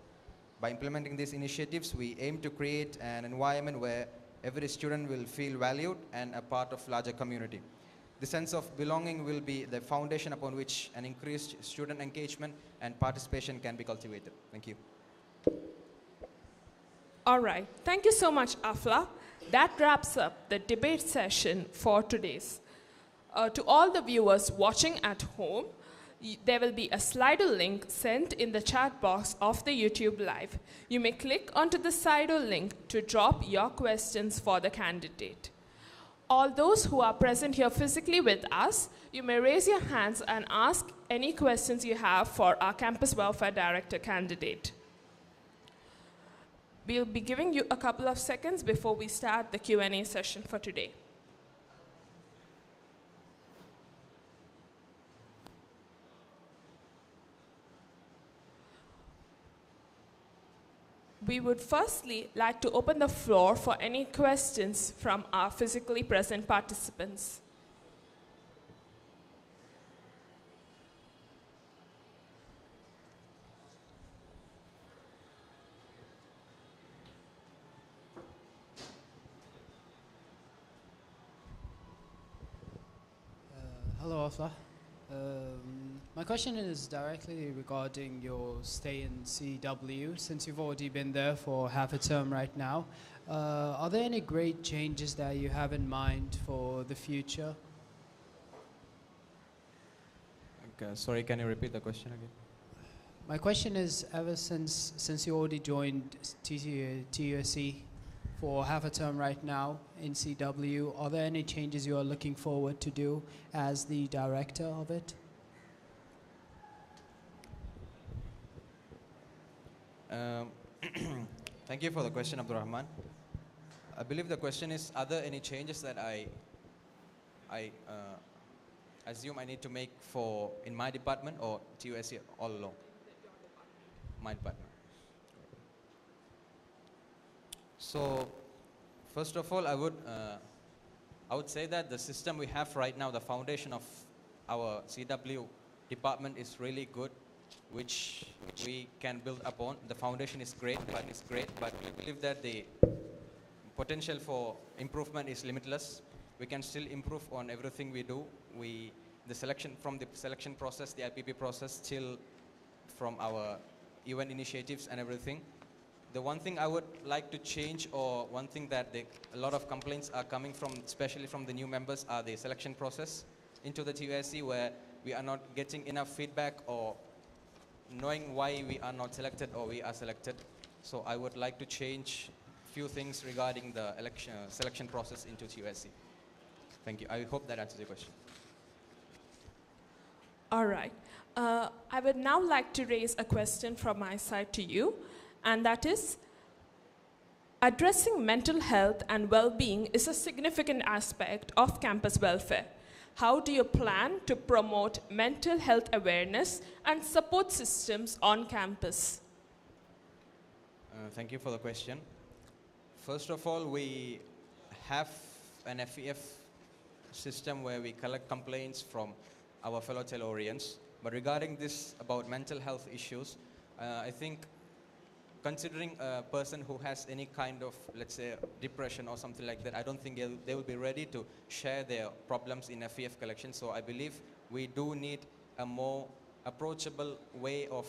By implementing these initiatives, we aim to create an environment where every student will feel valued and a part of larger community. The sense of belonging will be the foundation upon which an increased student engagement and participation can be cultivated. Thank you. All right. Thank you so much, Afla. That wraps up the debate session for today's. To all the viewers watching at home, there will be a Slido link sent in the chat box of the YouTube Live. You may click onto the Slido link to drop your questions for the candidate. All those who are present here physically with us, you may raise your hands and ask any questions you have for our Campus Welfare Director candidate. We'll be giving you a couple of seconds before we start the Q&A session for today. We would firstly like to open the floor for any questions from our physically present participants. Hello, Afla. My question is directly regarding your stay in CW. Since you've already been there for half a term right now, are there any great changes that you have in mind for the future? Okay, sorry, can you repeat the question again? My question is, ever since you already joined TUSC for half a term right now in CW, are there any changes you are looking forward to do as the director of it? Thank you for the question, Abdul Rahman. I believe the question is, are there any changes that I assume I need to make in my department or TUSC all along? My department. So, first of all, I would say that the system we have right now, the foundation of our CW department is really good, which we can build upon. The foundation is great, but we believe that the potential for improvement is limitless. We can still improve on everything we do. From the selection process, the IPP process, till from our event initiatives and everything. The one thing I would like to change, or one thing that a lot of complaints are coming from, especially from the new members, are the selection process into the TUSC, where we are not getting enough feedback or knowing why we are not selected or we are selected. So I would like to change a few things regarding the selection process into TUSC. Thank you. I hope that answers your question. All right. I would now like to raise a question from my side to you, and that is, addressing mental health and well-being is a significant aspect of campus welfare. How do you plan to promote mental health awareness and support systems on campus? Thank you for the question. First of all, we have an FEF system where we collect complaints from our fellow Tellurians. But regarding this about mental health issues, I think considering a person who has any kind of, let's say, depression or something like that, I don't think they will be ready to share their problems in FEF collection. So I believe we do need a more approachable way of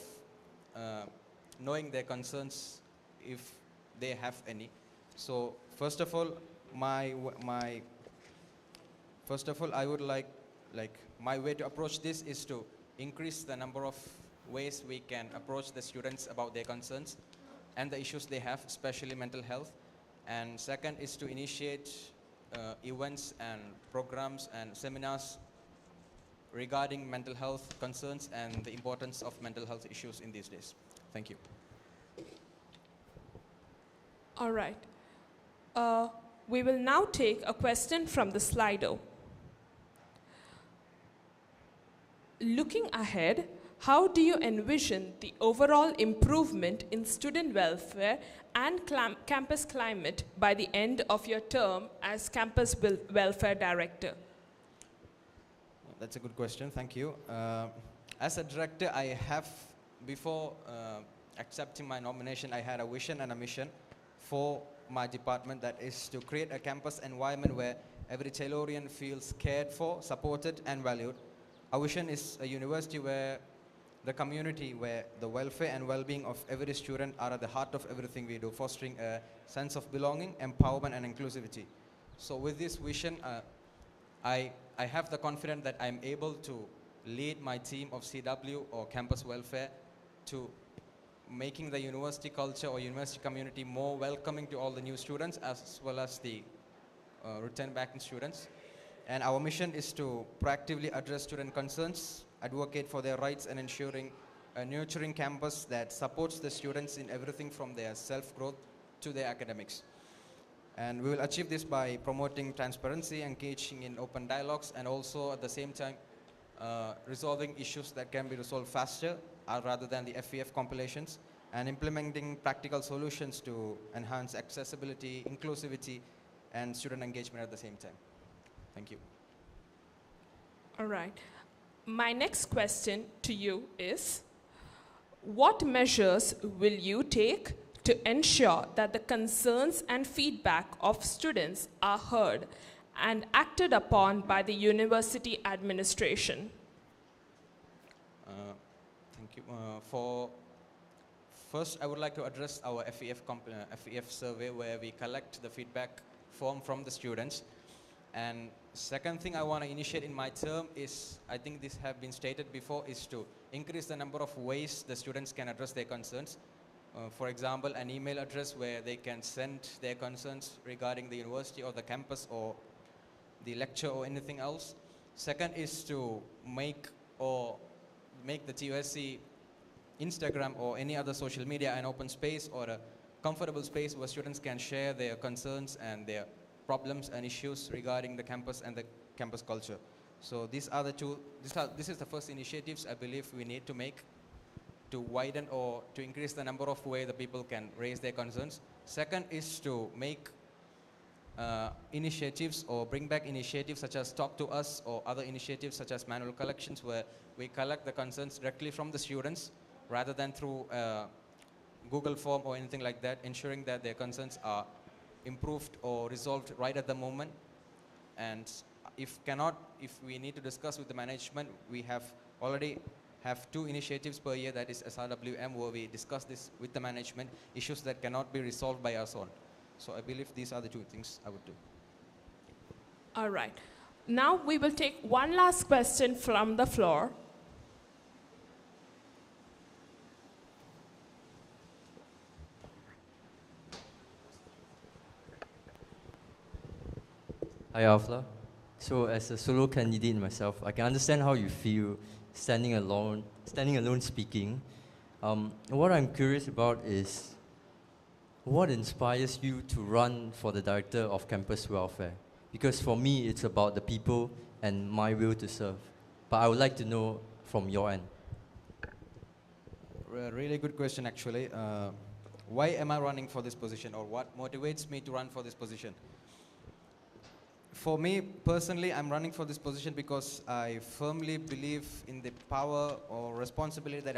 knowing their concerns if they have any. So first of all, I would like my way to approach this is to increase the number of ways we can approach the students about their concerns and the issues they have, especially mental health. And second is to initiate events and programs and seminars regarding mental health concerns and the importance of mental health issues in these days. Thank you. All right. We will now take a question from the Slido. Looking ahead, how do you envision the overall improvement in student welfare and campus climate by the end of your term as Campus Welfare Director? That's a good question, thank you. As a director, I have, before accepting my nomination, I had a vision and a mission for my department, that is to create a campus environment where every Tellurian feels cared for, supported and valued. Our vision is a university where the community, where the welfare and well-being of every student are at the heart of everything we do, fostering a sense of belonging, empowerment and inclusivity. So with this vision, I I have the confidence that I'm able to lead my team of CW or campus welfare to making the university culture or university community more welcoming to all the new students as well as the return back students. And our mission is to proactively address student concerns, advocate for their rights, and ensuring a nurturing campus that supports the students in everything from their self-growth to their academics. And we will achieve this by promoting transparency, engaging in open dialogues, and also at the same time resolving issues that can be resolved faster rather than the FEF compilations, and implementing practical solutions to enhance accessibility, inclusivity, and student engagement at the same time. Thank you. All right. My next question to you is, what measures will you take to ensure that the concerns and feedback of students are heard and acted upon by the university administration? Thank you. First, I would like to address our FEF survey, where we collect the feedback form from the students. And second thing I want to initiate in my term is, I think this have been stated before, is to increase the number of ways the students can address their concerns. For example, an email address where they can send their concerns regarding the university or the campus or the lecture or anything else. Second is to make the TUSC Instagram or any other social media an open space or a comfortable space where students can share their concerns and their problems and issues regarding the campus and the campus culture. So these are the two, this is the first initiatives I believe we need to make to widen or to increase the number of ways the people can raise their concerns. Second is to make initiatives or bring back initiatives such as Talk to Us or other initiatives such as manual collections, where we collect the concerns directly from the students rather than through Google form or anything like that, ensuring that their concerns are improved or resolved right at the moment. And if we need to discuss with the management, we already have 2 initiatives per year, that is SRWM, where we discuss this with the management, issues that cannot be resolved by us own. So I believe these are the 2 things I would do. All right. Now we will take one last question from the floor. Hi, Afla. So as a solo candidate myself, I can understand how you feel standing alone speaking. What I'm curious about is, what inspires you to run for the Director of Campus Welfare? Because for me, it's about the people and my will to serve. But I would like to know from your end. Really good question, actually. Why am I running for this position, or what motivates me to run for this position? For me, personally, I'm running for this position because I firmly believe in the power or responsibility that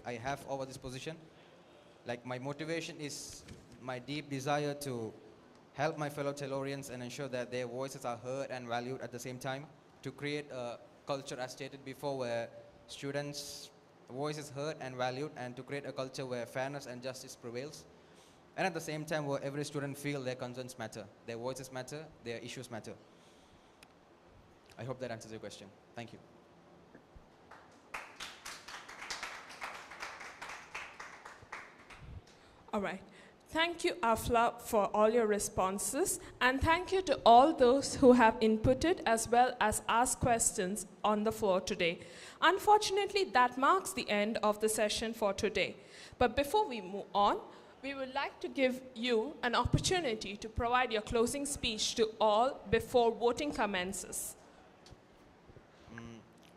I have over this position. Like, my motivation is my deep desire to help my fellow Taylorians and ensure that their voices are heard and valued at the same time, to create a culture, as stated before, where students' voice is heard and valued, and to create a culture where fairness and justice prevails. And at the same time, where every student feel their concerns matter, their voices matter, their issues matter. I hope that answers your question. Thank you. All right. Thank you, Afla, for all your responses, and thank you to all those who have inputted as well as asked questions on the floor today. Unfortunately, that marks the end of the session for today. But before we move on, we would like to give you an opportunity to provide your closing speech to all before voting commences.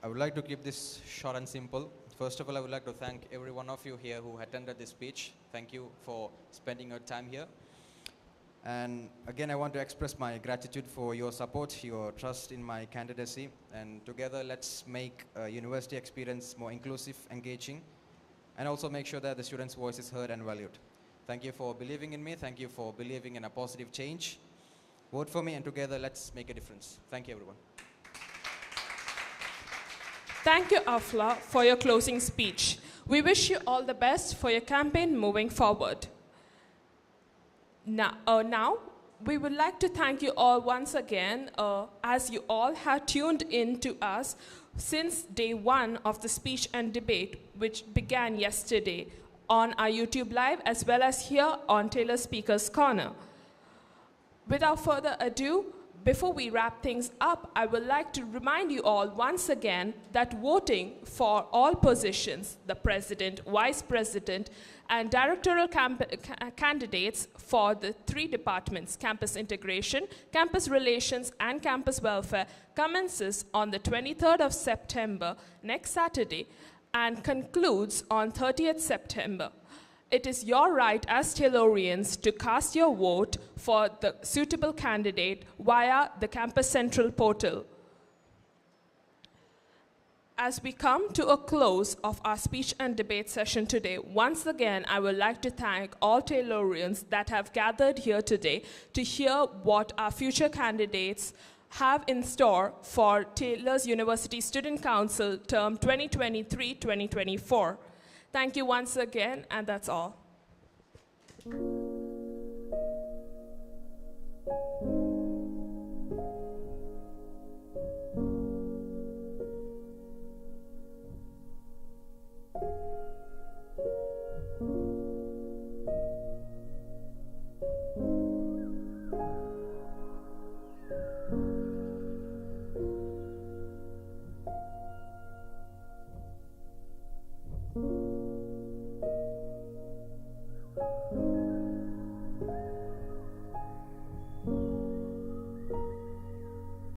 I would like to keep this short and simple. First of all, I would like to thank every one of you here who attended this speech. Thank you for spending your time here. And again, I want to express my gratitude for your support, your trust in my candidacy. And together, let's make a university experience more inclusive, engaging, and also make sure that the students' voice is heard and valued. Thank you for believing in me. Thank you for believing in a positive change. Vote for me, and together, let's make a difference. Thank you, everyone. Thank you, Afla, for your closing speech. We wish you all the best for your campaign moving forward. Now We would like to thank you all once again, as you all have tuned in to us since day one of the speech and debate, which began yesterday on our YouTube Live as well as here on Taylor Speaker's Corner. Without further ado, before we wrap things up, I would like to remind you all once again that voting for all positions, the president, vice president, and directorial candidates for the 3 departments, campus integration, campus relations, and campus welfare, commences on the 23rd of September, next Saturday, and concludes on 30th September. It is your right as Taylorians to cast your vote for the suitable candidate via the Campus Central portal. As we come to a close of our speech and debate session today, once again, I would like to thank all Taylorians that have gathered here today to hear what our future candidates have in store for Taylor's University Student Council term 2023-2024. Thank you once again, and that's all. you.